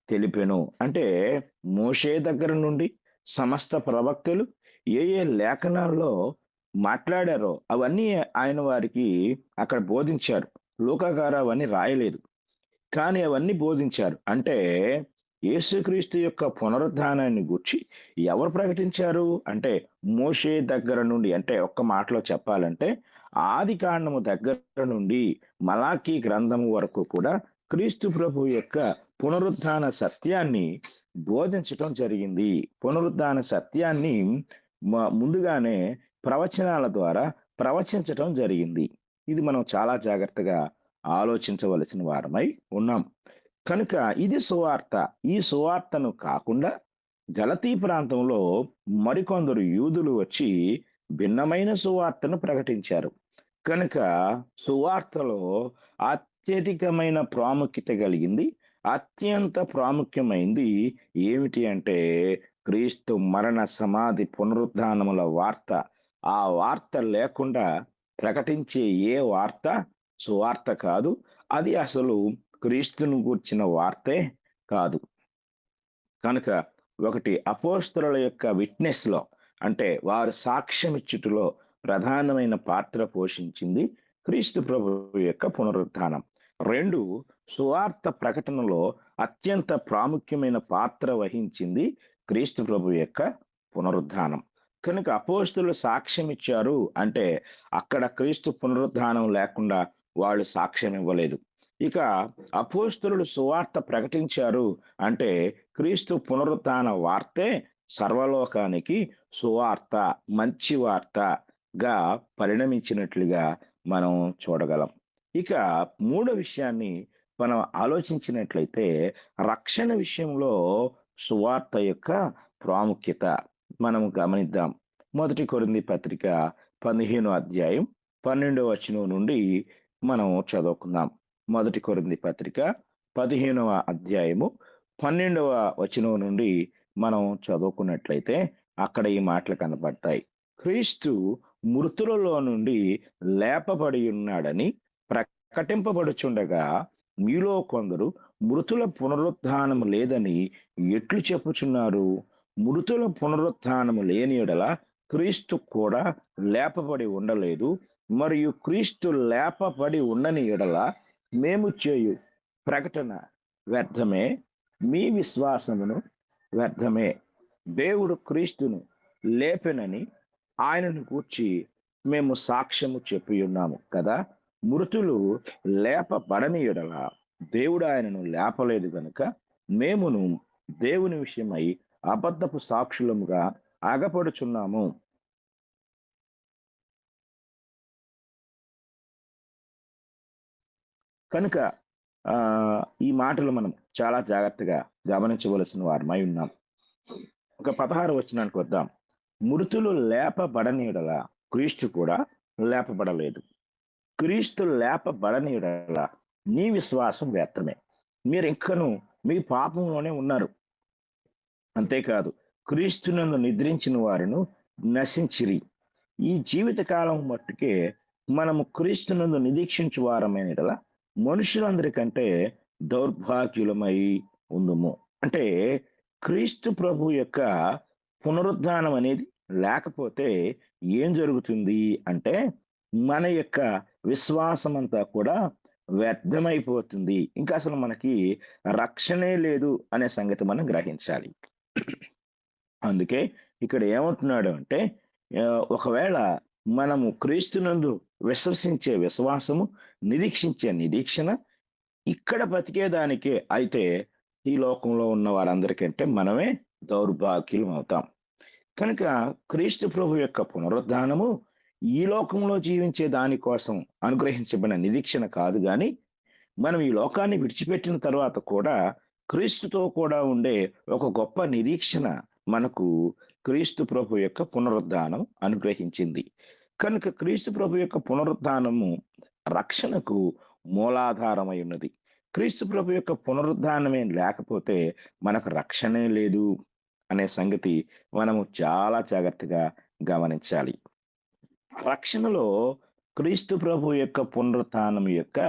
తెలిపెను. అంటే మోషే దగ్గర నుండి సమస్త ప్రవక్తలు ఏ ఏ లేఖనాల్లో మాట్లాడారో అవన్నీ ఆయన వారికి అక్కడ బోధించారు. లూకా గారు అవన్నీ రాయలేదు, కానీ అవన్నీ బోధించారు. అంటే యేసుక్రీస్తు యొక్క పునరుద్ధానాన్ని గూర్చి ఎవరు ప్రకటించారు అంటే మోషే దగ్గర నుండి, అంటే ఒక్క మాటలో చెప్పాలంటే ఆది కాండము దగ్గర నుండి మలాకీ గ్రంథము వరకు కూడా క్రీస్తు ప్రభు యొక్క పునరుద్ధాన సత్యాన్ని బోధించటం జరిగింది. పునరుద్ధాన సత్యాన్ని ముందుగానే ప్రవచనాల ద్వారా ప్రవచించటం జరిగింది. ఇది మనం చాలా జాగ్రత్తగా ఆలోచించవలసిన వారమై ఉన్నాం. కనుక ఇది సువార్త. ఈ సువార్తను కాకుండా గలతీ ప్రాంతంలో మరికొందరు యూదులు వచ్చి భిన్నమైన సువార్తను ప్రకటించారు. కనుక సువార్తలో అత్యధికమైన ప్రాముఖ్యత కలిగింది, అత్యంత ప్రాముఖ్యమైంది ఏమిటి అంటే క్రీస్తు మరణ సమాధి పునరుద్ధానముల వార్త. ఆ వార్త లేకుండా ప్రకటించే ఏ వార్త సువార్త కాదు. అది అసలు క్రీస్తును గూర్చిన వార్తే కాదు. కనుక ఒకటి అపోస్తలుల యొక్క విట్నెస్ లో, అంటే వారు సాక్ష్యం ఇచ్చుటలో ప్రధానమైన పాత్ర పోషించింది క్రీస్తు ప్రభు యొక్క పునరుద్ధానం. 2, సువార్త ప్రకటనలో అత్యంత ప్రాముఖ్యమైన పాత్ర వహించింది క్రీస్తు ప్రభు యొక్క పునరుద్ధానం. కనుక అపోస్తలులు సాక్ష్యం ఇచ్చారు అంటే అక్కడ క్రీస్తు పునరుద్ధానం లేకుండా వాళ్ళు సాక్ష్యం ఇవ్వలేదు. ఇక అపోస్తలులు సువార్త ప్రకటించారు అంటే క్రీస్తు పునరుద్ధాన వార్తే సర్వలోకానికి సువార్త, మంచి వార్తగా పరిణమించినట్లుగా మనం చూడగలం. ఇక 3వ విషయాన్ని మనం ఆలోచించినట్లయితే రక్షణ విషయంలో సువార్త యొక్క ప్రాముఖ్యత మనం గమనిద్దాం. 1 కొరింథీ పత్రిక 15వ అధ్యాయం 12వ వచనం నుండి మనం చదువుకుందాం. 1 కొరింథీ పత్రిక 15వ అధ్యాయము 12వ వచనం నుండి మనం చదువుకున్నట్లయితే అక్కడ ఈ మాటలు కనబడతాయి. క్రీస్తు మృతులలో నుండి లేపబడి ఉన్నాడని ప్రకటింపబడుచుండగా మీలో కొందరు మృతుల పునరుత్థానము లేదని ఎట్లు చెప్పుచున్నారు? మృతుల పునరుత్థానము లేని యెడల క్రీస్తు కూడా లేపబడి ఉండలేదు. మరియు క్రీస్తు లేపబడి ఉండని యెడల మేము చేయు ప్రకటన వ్యర్థమే, మీ విశ్వాసమును వ్యర్థమే. దేవుడు క్రీస్తును లేపెనని ఆయనను గూర్చి మేము సాక్ష్యము చెప్పి ఉన్నాము కదా. మృతులు లేపబడని యెడల దేవుడు ఆయనను లేపలేదు గనుక మేమును దేవుని విషయమై అబద్ధపు సాక్షులముగా అగపడుచున్నాము. కనుక ఈ మాటలు మనం చాలా జాగ్రత్తగా గమనించవలసిన వారమై ఉన్నాం. ఒక 16 వచనానికి వద్దాం. మృతులు లేపబడని యెడల క్రీస్తు కూడా లేపబడలేదు. క్రీస్తు లేపబడని యెడల నీ విశ్వాసం వ్యర్థమే, మీరు ఇంకను మీ పాపంలోనే ఉన్నారు. అంతేకాదు, క్రీస్తునందు నిద్రించిన వారును నశించిరి. ఈ జీవితకాలం మట్టుకే మనము క్రీస్తునందు నిరీక్షించు వారమైన యెడల మనుషులందరికంటే దౌర్భాగ్యులమై ఉందుము. అంటే క్రీస్తు ప్రభు యొక్క పునరుద్ధానం అనేది లేకపోతే ఏం జరుగుతుంది అంటే మన యొక్క విశ్వాసం అంతా కూడా వ్యర్థమైపోతుంది. ఇంకా అసలు మనకి రక్షణే లేదు అనే సంగతి మనం గ్రహించాలి. అందుకే ఇక్కడ ఏమంటున్నాడు అంటే ఒకవేళ మనము క్రీస్తునందు విశ్వసించే విశ్వాసము, నిరీక్షించే నిరీక్షణ ఇక్కడ బతికేదానికే అయితే ఈ లోకంలో ఉన్న వారందరికంటే మనమే దౌర్భాగ్యులం అవుతాం. కనుక క్రీస్తు ప్రభు యొక్క పునరుద్ధానము ఈ లోకంలో జీవించే దానికోసం అనుగ్రహించబడిన నిరీక్షణ కాదు, కానీ మనం ఈ లోకాన్ని విడిచిపెట్టిన తర్వాత కూడా క్రీస్తుతో కూడా ఉండే ఒక గొప్ప నిరీక్షణ మనకు క్రీస్తు ప్రభు యొక్క పునరుద్ధానం అనుగ్రహించింది. కనుక క్రీస్తు ప్రభు యొక్క పునరుద్ధానము రక్షణకు మూలాధారమై ఉన్నది. క్రీస్తు ప్రభు యొక్క పునరుద్ధానమే లేకపోతే మనకు రక్షణే లేదు అనే సంగతి మనము చాలా జాగ్రత్తగా గమనించాలి. రక్షణలో క్రీస్తు ప్రభు యొక్క పునరుత్థానం యొక్క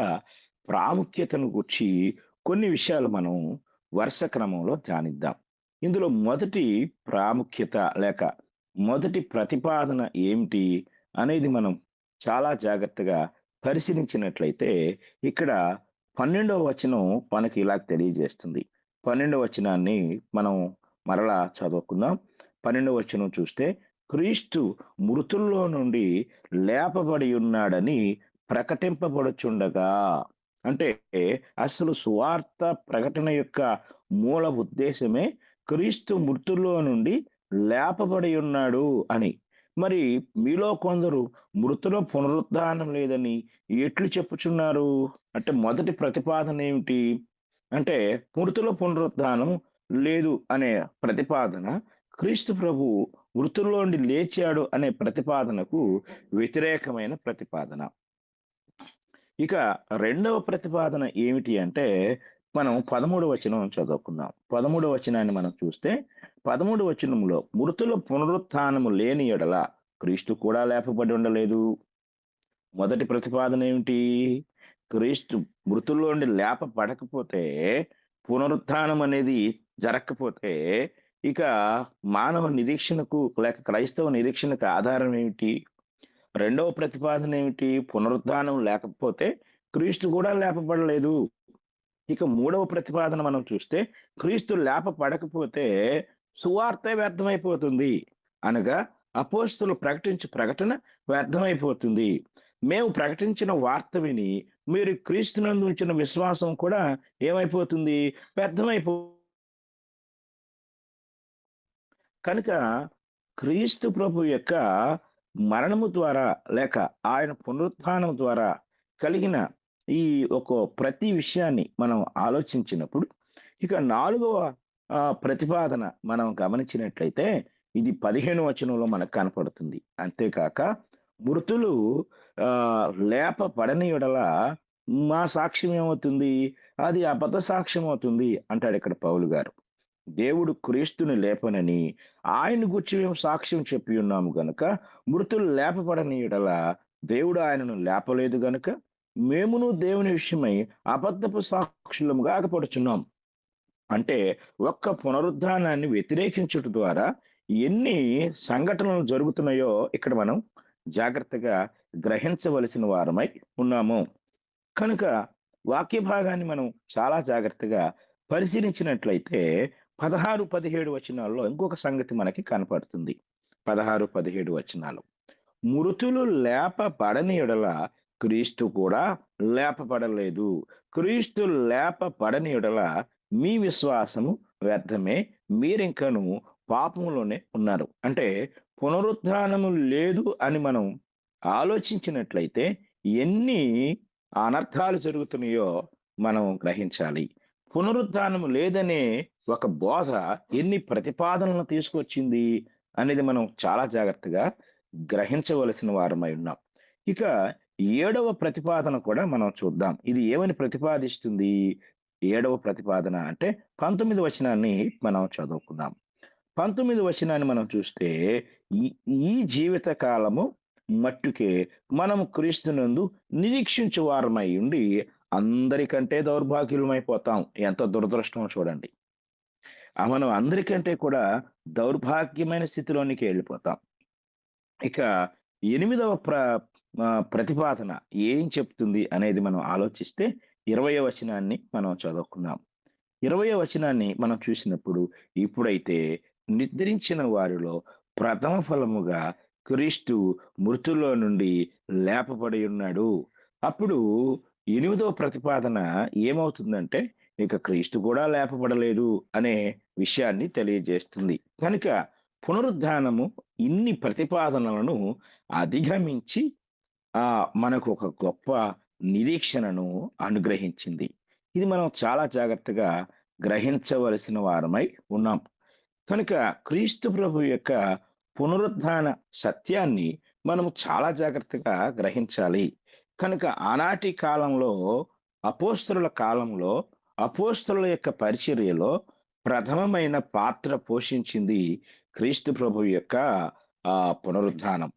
ప్రాముఖ్యతను గురించి కొన్ని విషయాలు మనం వరుస క్రమంలో ధ్యానిద్దాం. ఇందులో మొదటి ప్రాముఖ్యత లేక మొదటి ప్రతిపాదన ఏమిటి అనేది మనం చాలా జాగ్రత్తగా పరిశీలించినట్లయితే ఇక్కడ 12వ వచనం మనకి ఇలా తెలియజేస్తుంది. 12వ వచనాన్ని మనం మరలా చదువుకుందాం. 12వ వచనం చూస్తే క్రీస్తు మృతుల్లో నుండి లేపబడి ఉన్నాడని ప్రకటింపబడుచుండగా, అంటే అసలు సువార్త ప్రకటన యొక్క మూల ఉద్దేశమే క్రీస్తు మృతుల్లో నుండి లేపబడి ఉన్నాడు అని. మరి మీలో కొందరు మృతుల పునరుద్ధానం లేదని ఎట్లు చెప్పుచున్నారు అంటే మొదటి ప్రతిపాదన ఏమిటి అంటే మృతుల పునరుద్ధానం లేదు అనే ప్రతిపాదన క్రీస్తు ప్రభు మృతుల్లోండి లేచాడు అనే ప్రతిపాదనకు వ్యతిరేకమైన ప్రతిపాదన. ఇక రెండవ ప్రతిపాదన ఏమిటి అంటే మనం 13వ వచనం చదువుకుందాం. 13వ వచనాన్ని మనం చూస్తే 13వ వచనంలో మృతుల పునరుత్థానము లేని యెడల క్రీస్తు కూడా లేపబడి ఉండలేదు. మొదటి ప్రతిపాదన ఏమిటి? క్రీస్తు మృతుల్లోండి లేపబడకపోతే, పునరుత్థానం అనేది జరగకపోతే ఇక మానవ నిరీక్షణకు లేక క్రైస్తవ నిరీక్షణకు ఆధారం ఏమిటి? రెండవ ప్రతిపాదన ఏమిటి? పునరుత్థానం లేకపోతే క్రీస్తు కూడా లేపబడలేదు. ఇక మూడవ ప్రతిపాదన మనం చూస్తే క్రీస్తు లేపబడకపోతే సువార్త వ్యర్థమైపోతుంది, అనగా అపోస్తులు ప్రకటించే ప్రకటన వ్యర్థమైపోతుంది. మేము ప్రకటించిన వార్త విని మీరు క్రీస్తునందు ఉంచిన విశ్వాసం కూడా ఏమైపోతుంది? వ్యర్థమైపో. కనుక క్రీస్తు ప్రభు యొక్క మరణము ద్వారా లేక ఆయన పునరుత్థానం ద్వారా కలిగిన ఈ ఒక ప్రతి విషయాన్ని మనం ఆలోచించినప్పుడు ఇక 4వ ప్రతిపాదన మనం గమనించినట్లయితే ఇది 15వ వచనంలో మనకు కనపడుతుంది. అంతేకాక మృతులు లేపబడని యెడల మా సాక్ష్యం ఏమవుతుంది? అది అబద్ధ సాక్ష్యం అవుతుంది అంటాడు ఇక్కడ పౌలు గారు. దేవుడు క్రీస్తుని లేపనని ఆయన గూర్చి మేము సాక్ష్యం చెప్పి ఉన్నాము గనుక, మృతులు లేపబడని యెడల దేవుడు ఆయనను లేపలేదు గనుక మేమును దేవుని విషయమై అబద్ధపు సాక్షులముగా అగపడుచున్నాం. అంటే ఒక్క పునరుద్ధానాన్ని వ్యతిరేకించుట ద్వారా ఎన్ని సంఘటనలు జరుగుతున్నాయో ఇక్కడ మనం జాగ్రత్తగా గ్రహించవలసిన వారమై ఉన్నాము. కనుక వాక్య భాగాన్ని మనం చాలా జాగ్రత్తగా పరిశీలించినట్లయితే 16, 17 వచనాల్లో ఇంకొక సంగతి మనకి కనపడుతుంది. 16, 17 వచనాలు. మృతులు లేపబడని యెడల క్రీస్తు కూడా లేపబడలేదు. క్రీస్తు లేపబడని యెడల మీ విశ్వాసము వ్యర్థమే, మీరింకను పాపములోనే ఉన్నారు. అంటే పునరుత్థానము లేదు అని మనం ఆలోచించినట్లయితే ఎన్ని అనర్థాలు జరుగుతున్నాయో మనం గ్రహించాలి. పునరుత్థానము లేదనే ఒక బోధ ఎన్ని ప్రతిపాదనలను తీసుకొచ్చింది అనేది మనం చాలా జాగ్రత్తగా గ్రహించవలసిన వారమై ఉన్నాం. ఇక 7వ ప్రతిపాదన కూడా మనం చూద్దాం. ఇది ఏమని ప్రతిపాదిస్తుంది? 7వ ప్రతిపాదన అంటే 19 వచనాన్ని మనం చదువుకుందాం. 19 వచనాన్ని మనం చూస్తే ఈ జీవిత కాలము మట్టుకే మనము క్రీస్తునందు నిరీక్షించు వారమై ఉండి అందరికంటే దౌర్భాగ్యులమైపోతాం. ఎంత దురదృష్టమో చూడండి. మనం అందరికంటే కూడా దౌర్భాగ్యమైన స్థితిలోనికి వెళ్ళిపోతాం. ఇక 8వ ప్రతిపాదన ఏం చెప్తుంది అనేది మనం ఆలోచిస్తే 20వ వచనాన్ని మనం చదువుకుందాం. 20వ వచనాన్ని మనం చూసినప్పుడు, ఇప్పుడైతే నిద్రించిన వారిలో ప్రథమ ఫలముగా క్రీస్తు మృతుల్లో నుండి లేపబడి ఉన్నాడు. అప్పుడు 8వ ప్రతిపాదన ఏమవుతుందంటే, ఇక క్రీస్తు కూడా లేపబడలేదు అనే విషయాన్ని తెలియజేస్తుంది. కనుక పునరుద్ధానము ఇన్ని ప్రతిపాదనలను అధిగమించి మనకు ఒక గొప్ప నిరీక్షణను అనుగ్రహించింది. ఇది మనం చాలా జాగ్రత్తగా గ్రహించవలసిన వారమై ఉన్నాం. కనుక క్రీస్తు ప్రభు యొక్క పునరుద్ధాన సత్యాన్ని మనం చాలా జాగ్రత్తగా గ్రహించాలి. కనుక ఆనాటి కాలంలో, అపోస్తలుల కాలంలో, అపోస్తలుల యొక్క పరిచర్యలో ప్రథమమైన పాత్ర పోషించింది క్రీస్తు ప్రభు యొక్క పునరుద్ధానం.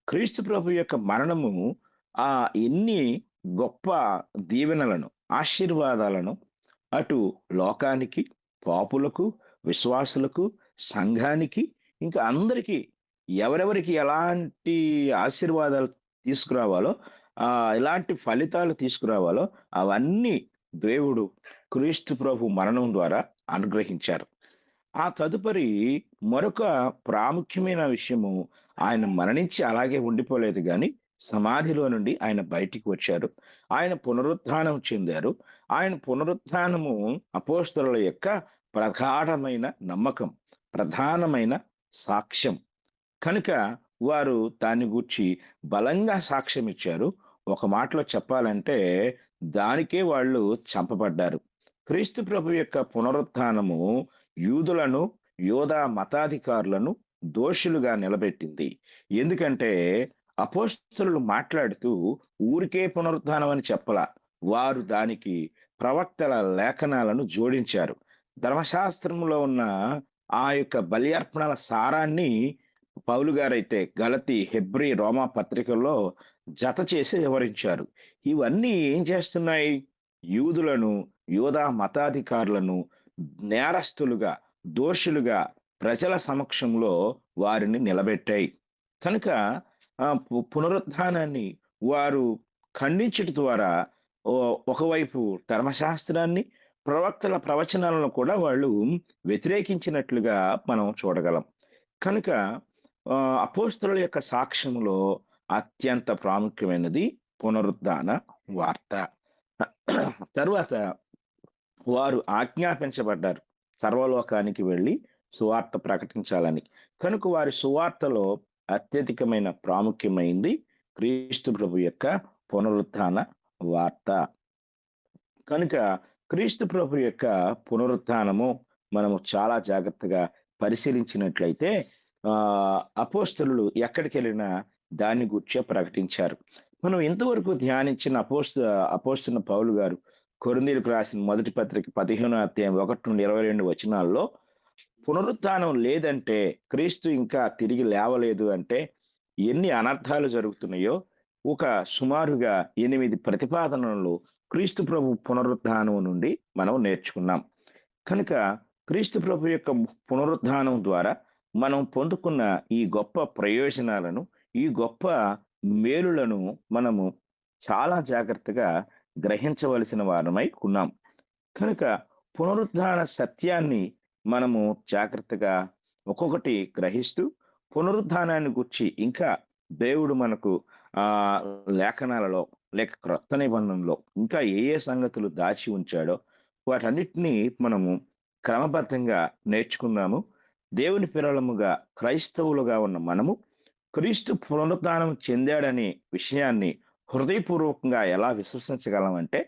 క్రీస్తు ప్రభు యొక్క మరణము ఎన్ని గొప్ప దీవెనలను, ఆశీర్వాదాలను అటు లోకానికి, పాపులకు, విశ్వాసులకు, సంఘానికి, ఇంకా అందరికీ ఎవరెవరికి ఎలాంటి ఆశీర్వాదాలు తీసుకురావాలో, ఎలాంటి ఫలితాలు తీసుకురావాలో అవన్నీ దేవుడు క్రీస్తు ప్రభు మరణం ద్వారా అనుగ్రహించారు. ఆ తదుపరి మరొక ప్రాముఖ్యమైన విషయము, ఆయన మరణించి అలాగే ఉండిపోలేదు కానీ సమాధిలో నుండి ఆయన బయటికి వచ్చారు. ఆయన పునరుత్థానం చెందారు. ఆయన పునరుత్థానము అపోస్తలుల యొక్క ప్రగాఢమైన నమ్మకం, ప్రధానమైన సాక్ష్యం. కనుక వారు దాని గూర్చి బలంగా సాక్ష్యం ఇచ్చారు. ఒక మాటలో చెప్పాలంటే దానికే వాళ్ళు చంపబడ్డారు. క్రీస్తు ప్రభు యొక్క పునరుత్థానము యూదులను, యోధా మతాధికారులను దోషులుగా నిలబెట్టింది. ఎందుకంటే అపోస్తలులు మాట్లాడుతూ ఊరికే పునరుత్థానం అని చెప్పలా, వారు దానికి ప్రవక్తల లేఖనాలను జోడించారు. ధర్మశాస్త్రంలో ఉన్న ఆ యొక్క బలి సారాన్ని పౌలు గారైతే గలతీ, హెబ్రీ, రోమా పత్రికల్లో జత చేసి వివరించారు. ఇవన్నీ ఏం చేస్తున్నాయి? యూదులను, యోధా మతాధికారులను నేరస్తులుగా, దోషులుగా ప్రజల సమక్షంలో వారిని నిలబెట్టాయి. కనుక పునరుత్థానాన్ని వారు ఖండించట ద్వారా ఒకవైపు ధర్మశాస్త్రాన్ని, ప్రవక్తల ప్రవచనాలను కూడా వాళ్ళు వ్యతిరేకించినట్లుగా మనం చూడగలం. కనుక అపోస్తలుల యొక్క సాక్ష్యంలో అత్యంత ప్రాముఖ్యమైనది పునరుద్ధాన వార్త. తరువాత వారు ఆజ్ఞాపించబడ్డారు సర్వలోకానికి వెళ్ళి సువార్త ప్రకటించాలని. కనుక వారి సువార్తలో అత్యధికమైన ప్రాముఖ్యమైంది క్రీస్తు ప్రభు యొక్క పునరుత్థాన వార్త. కనుక క్రీస్తు ప్రభు యొక్క పునరుత్థానము మనము చాలా జాగ్రత్తగా పరిశీలించినట్లయితే అపోస్తలులు ఎక్కడికి వెళ్ళినా దాన్ని గుర్చే ప్రకటించారు. మనం ఇంతవరకు ధ్యానించిన అపోస్తున్న పౌలు గారు కొరింథీయులకు రాసిన మొదటి పత్రిక 15వ అధ్యాయం 1-22 వచనాల్లో పునరుత్థానం లేదంటే, క్రీస్తు ఇంకా తిరిగి లేవలేదు అంటే ఎన్ని అనర్థాలు జరుగుతున్నాయో ఒక సుమారుగా 8 ప్రతిపాదనలు క్రీస్తు ప్రభు పునరుత్థానం నుండి మనం నేర్చుకున్నాం. కనుక క్రీస్తు ప్రభు యొక్క పునరుత్థానం ద్వారా మనం పొందుకున్న ఈ గొప్ప ప్రయోజనాలను, ఈ గొప్ప మేలులను మనము చాలా జాగ్రత్తగా గ్రహించవలసిన వారమై ఉన్నాం. కనుక పునరుత్థాన సత్యాన్ని మనము జాగ్రత్తగా ఒక్కొక్కటి గ్రహిస్తూ పునరుత్థానాన్ని గురించి ఇంకా దేవుడు మనకు ఆ లేఖనాలలో లేక క్రొత్త నిబంధనలో ఇంకా ఏ సంగతులు దాచి ఉంచాడో వాటన్నిటినీ మనము క్రమబద్ధంగా నేర్చుకున్నాము. దేవుని పిల్లలముగా క్రైస్తవులుగా ఉన్న మనము క్రీస్తు పునరుత్థానం చెందాడనే విషయాన్ని హృదయపూర్వకంగా ఎలా విశ్వసించగలమంటే,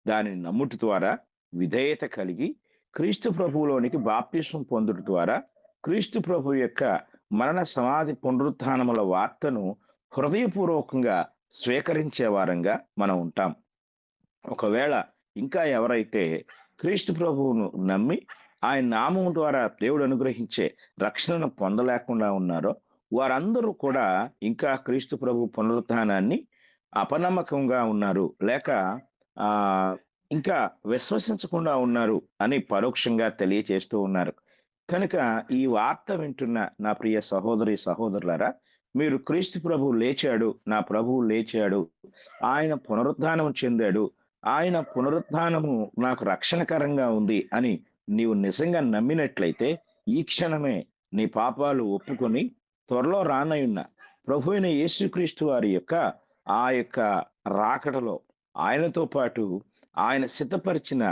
దానిని నమ్ముట ద్వారా విధేయత కలిగి క్రీస్తు ప్రభువులోనికి బాప్తిస్మం పొందుట ద్వారా క్రీస్తు ప్రభు యొక్క మరణ సమాధి పునరుత్థానముల వార్తను హృదయపూర్వకంగా స్వీకరించే వారంగా మనం ఉంటాం. ఒకవేళ ఇంకా ఎవరైతే క్రీస్తు ప్రభువును నమ్మి ఆయన నామం ద్వారా దేవుడు అనుగ్రహించే రక్షణను పొందలేకుండా ఉన్నారో వారందరూ కూడా ఇంకా క్రీస్తు ప్రభు పునరుత్థానాన్ని అపనమ్మకంగా ఉన్నారు, లేక ఆ ఇంకా విశ్వసించకుండా ఉన్నారు అని పరోక్షంగా తెలియచేస్తూ ఉన్నారు. కనుక ఈ వార్త వింటున్న నా ప్రియ సహోదరి సహోదరులారా, మీరు క్రీస్తు ప్రభువు లేచాడు, నా ప్రభువు లేచాడు, ఆయన పునరుత్థానం చెందాడు, ఆయన పునరుత్థానము నాకు రక్షణకరంగా ఉంది అని నీవు నిజంగా నమ్మినట్లయితే ఈ క్షణమే నీ పాపాలు ఒప్పుకొని త్వరలో రానయున్న ప్రభు అయిన యేసుక్రీస్తు వారి యొక్క ఆ యొక్క రాకడలో ఆయనతో పాటు ఆయన సిద్ధపరిచిన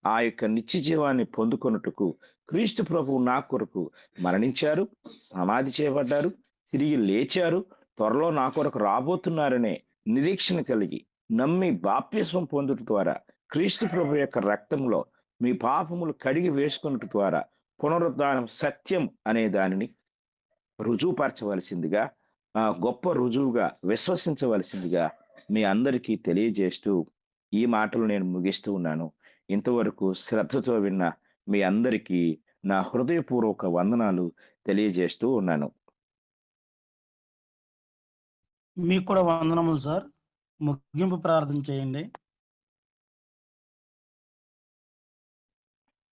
ఆ యొక్క నిత్య జీవాన్ని పొందుకొనుటకు క్రీస్తు ప్రభువు నా కొరకు మరణించారు, సమాధి చేయబడ్డారు, తిరిగి లేచారు, త్వరలో నా కొరకు రాబోతున్నారనే నిరీక్షణ కలిగి నమ్మి బాప్తిస్మం పొందుట ద్వారా క్రీస్తు ప్రభు యొక్క రక్తంలో మీ పాపములు కడిగి వేసుకున్నట ద్వారా పునరుద్ధానం సత్యం అనే దానిని రుజువుపరచవలసిందిగా, గొప్ప రుజువుగా విశ్వసించవలసిందిగా మీ అందరికీ తెలియజేస్తూ ఈ మాటలు నేను ముగిస్తూ ఉన్నాను. ఇంతవరకు శ్రద్ధతో విన్న మీ అందరికీ నా హృదయపూర్వక వందనాలు తెలియజేస్తూ ఉన్నాను. మీకు కూడా వందనములు సార్. ముగింపు ప్రార్థన చేయండి.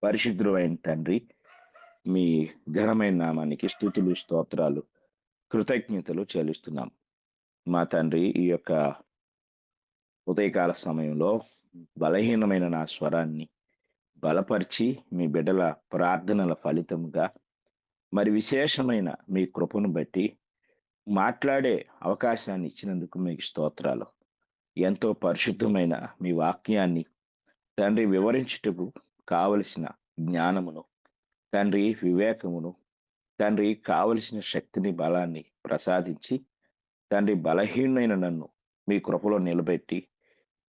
పరిశుద్ధుడు అయిన తండ్రి, మీ ఘనమైన నామానికి స్తుతులు, స్తోత్రాలు, కృతజ్ఞతలు చెల్లిస్తున్నాం. మా తండ్రి, ఈ యొక్క ఉదయకాల సమయంలో బలహీనమైన నా స్వరాన్ని బలపరిచి మీ బిడ్డల ప్రార్థనల ఫలితంగా మరి విశేషమైన మీ కృపను బట్టి మాట్లాడే అవకాశాన్ని ఇచ్చినందుకు మీకు స్తోత్రాలు. ఎంతో పరిశుద్ధమైన మీ వాక్యాన్ని తండ్రి వివరించుటకు కావలసిన జ్ఞానమును, తండ్రి వివేకమును, తండ్రి కావలసిన శక్తిని, బలాన్ని ప్రసాదించి తండ్రి బలహీనమైన నన్ను మీ కృపలో నిలబెట్టి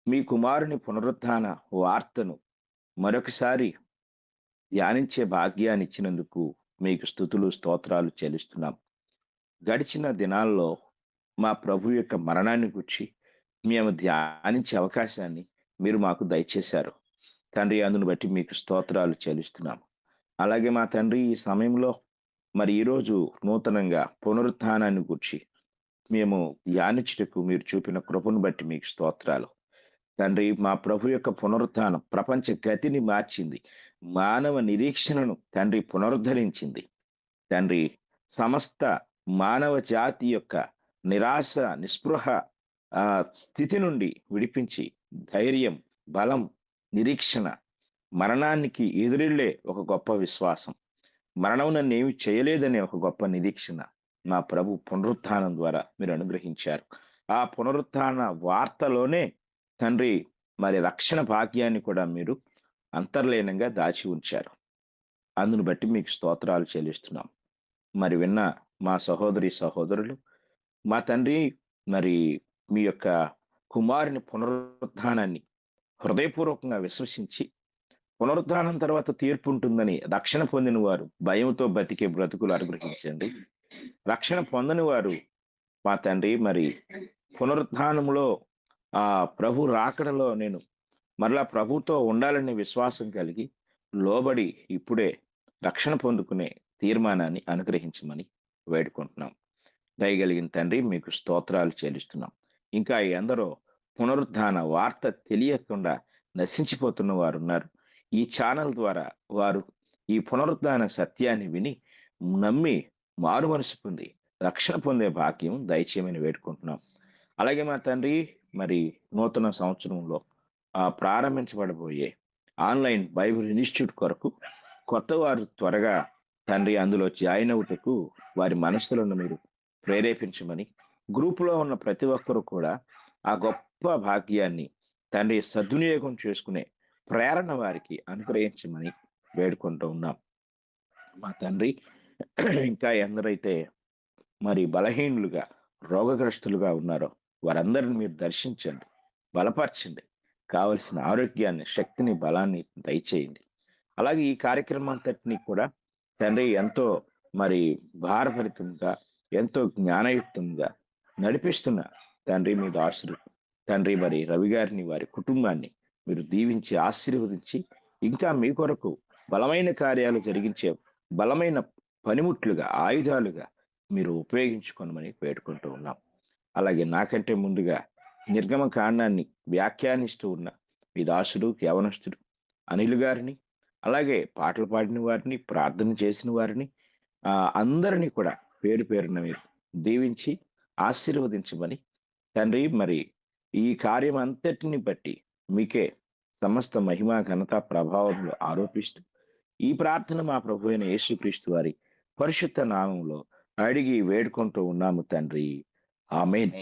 మీ కుమారుని పునరుత్థాన వార్తను మరొకసారి ధ్యానించే భాగ్యాన్ని ఇచ్చినందుకు మీకు స్తుతులు, స్తోత్రాలు చెల్లిస్తున్నాం. గడిచిన దినాల్లో మా ప్రభు యొక్క మరణాన్ని గురించి మేము ధ్యానించే అవకాశాన్ని మీరు మాకు దయచేశారు తండ్రి. అందును బట్టి మీకు స్తోత్రాలు చెల్లిస్తున్నాం. అలాగే మా తండ్రి, ఈ సమయంలో మరి ఈరోజు నూతనంగా పునరుత్థానాన్ని గురించి మేము ధ్యానించుటకు మీరు చూపిన కృపను బట్టి మీకు స్తోత్రాలు తండ్రి. మా ప్రభు యొక్క పునరుత్థానం ప్రపంచ గతిని మార్చింది, మానవ నిరీక్షణను తండ్రి పునరుద్ధరించింది తండ్రి. సమస్త మానవ జాతి యొక్క నిరాశ, నిస్పృహ స్థితి నుండి విడిపించి ధైర్యం, బలం, నిరీక్షణ, మరణానికి ఎదురెళ్లే ఒక గొప్ప విశ్వాసం, మరణం నన్ను ఏమి చేయలేదనే ఒక గొప్ప నిరీక్షణ మా ప్రభు పునరుత్థానం ద్వారా మీరు అనుగ్రహించారు. ఆ పునరుత్థాన వార్తలోనే తండ్రి మరి రక్షణ భాగ్యాన్ని కూడా మీరు అంతర్లీనంగా దాచి ఉంచారు. అందును బట్టి మీకు స్తోత్రాలు చెల్లిస్తున్నాం. మరి విన్న మా సహోదరి సహోదరులు, మా తండ్రి, మరి మీ యొక్క కుమారుని పునరుత్థానాన్ని హృదయపూర్వకంగా విశ్వసించి పునరుత్థానం తర్వాత తీర్పు ఉంటుందని రక్షణ పొందిన వారు భయంతో బతికే బ్రతుకులు అనుగ్రహించండి. రక్షణ పొందని వారు మా తండ్రి మరి పునరుత్థానంలో ఆ ప్రభు రాకడలో నేను మరలా ప్రభుతో ఉండాలనే విశ్వాసం కలిగి లోబడి ఇప్పుడే రక్షణ పొందుకునే తీర్మానాన్ని అనుగ్రహించమని వేడుకుంటున్నాం. దయగలిగిన తండ్రి మీకు స్తోత్రాలు చెల్లిస్తున్నాం. ఇంకా ఎందరో పునరుద్ధాన వార్త తెలియకుండా నశించిపోతున్న వారు ఉన్నారు. ఈ ఛానల్ ద్వారా వారు ఈ పునరుద్ధాన సత్యాన్ని విని నమ్మి మారు మనసు పొంది రక్షణ పొందే భాగ్యం దయచేయమని వేడుకుంటున్నాం. అలాగే మా తండ్రి మరి నూతన సంవత్సరంలో ప్రారంభించబడబోయే ఆన్లైన్ బైబిల్ ఇన్స్టిట్యూట్ కొరకు కొత్త వారు త్వరగా తండ్రి అందులో జాయిన్ అవుటకు వారి మనస్సులను మీరు ప్రేరేపించమని, గ్రూపులో ఉన్న ప్రతి ఒక్కరూ కూడా ఆ గొప్ప భాగ్యాన్ని తండ్రి సద్వినియోగం చేసుకునే ప్రేరణ వారికి అనుగ్రహించమని వేడుకుంటూ ఉన్నాం. మా తండ్రి ఇంకా ఎందరైతే మరి బలహీనులుగా రోగగ్రస్తులుగా ఉన్నారో వారందరిని మీరు దర్శించండి, బలపరచండి, కావలసిన ఆరోగ్యాన్ని, శక్తిని, బలాన్ని దయచేయండి. అలాగే ఈ కార్యక్రమాంతటినీ కూడా తండ్రి ఎంతో మరి భారభరితంగా, ఎంతో జ్ఞానయుక్తంగా నడిపిస్తున్న తండ్రి మీ దాసుడు తండ్రి మరి రవి గారిని, వారి కుటుంబాన్ని మీరు దీవించి ఆశీర్వదించి ఇంకా మీ కొరకు బలమైన కార్యాలు జరిగించే బలమైన పనిముట్లుగా, ఆయుధాలుగా మీరు ఉపయోగించుకోనమని వేడుకుంటూ ఉన్నాం. అలాగే నాకంటే ముందుగా నిర్గమ కాండాన్ని వ్యాఖ్యానిస్తూ ఉన్న మీ దాసుడు యవనస్తుడు అనిల్ గారిని, అలాగే పాటలు పాడిన వారిని, ప్రార్థన చేసిన వారిని అందరినీ కూడా పేరు పేరున మీరు దీవించి ఆశీర్వదించమని తండ్రి మరి ఈ కార్యం అంతటిని బట్టి మీకే సమస్త మహిమ, ఘనత, ప్రభావములు ఆరోపిస్తూ ఈ ప్రార్థన మా ప్రభు అయిన యేసుక్రీస్తు వారి పరిశుద్ధ నామంలో అడిగి వేడుకుంటూ ఉన్నాము తండ్రి. ఆమేన్.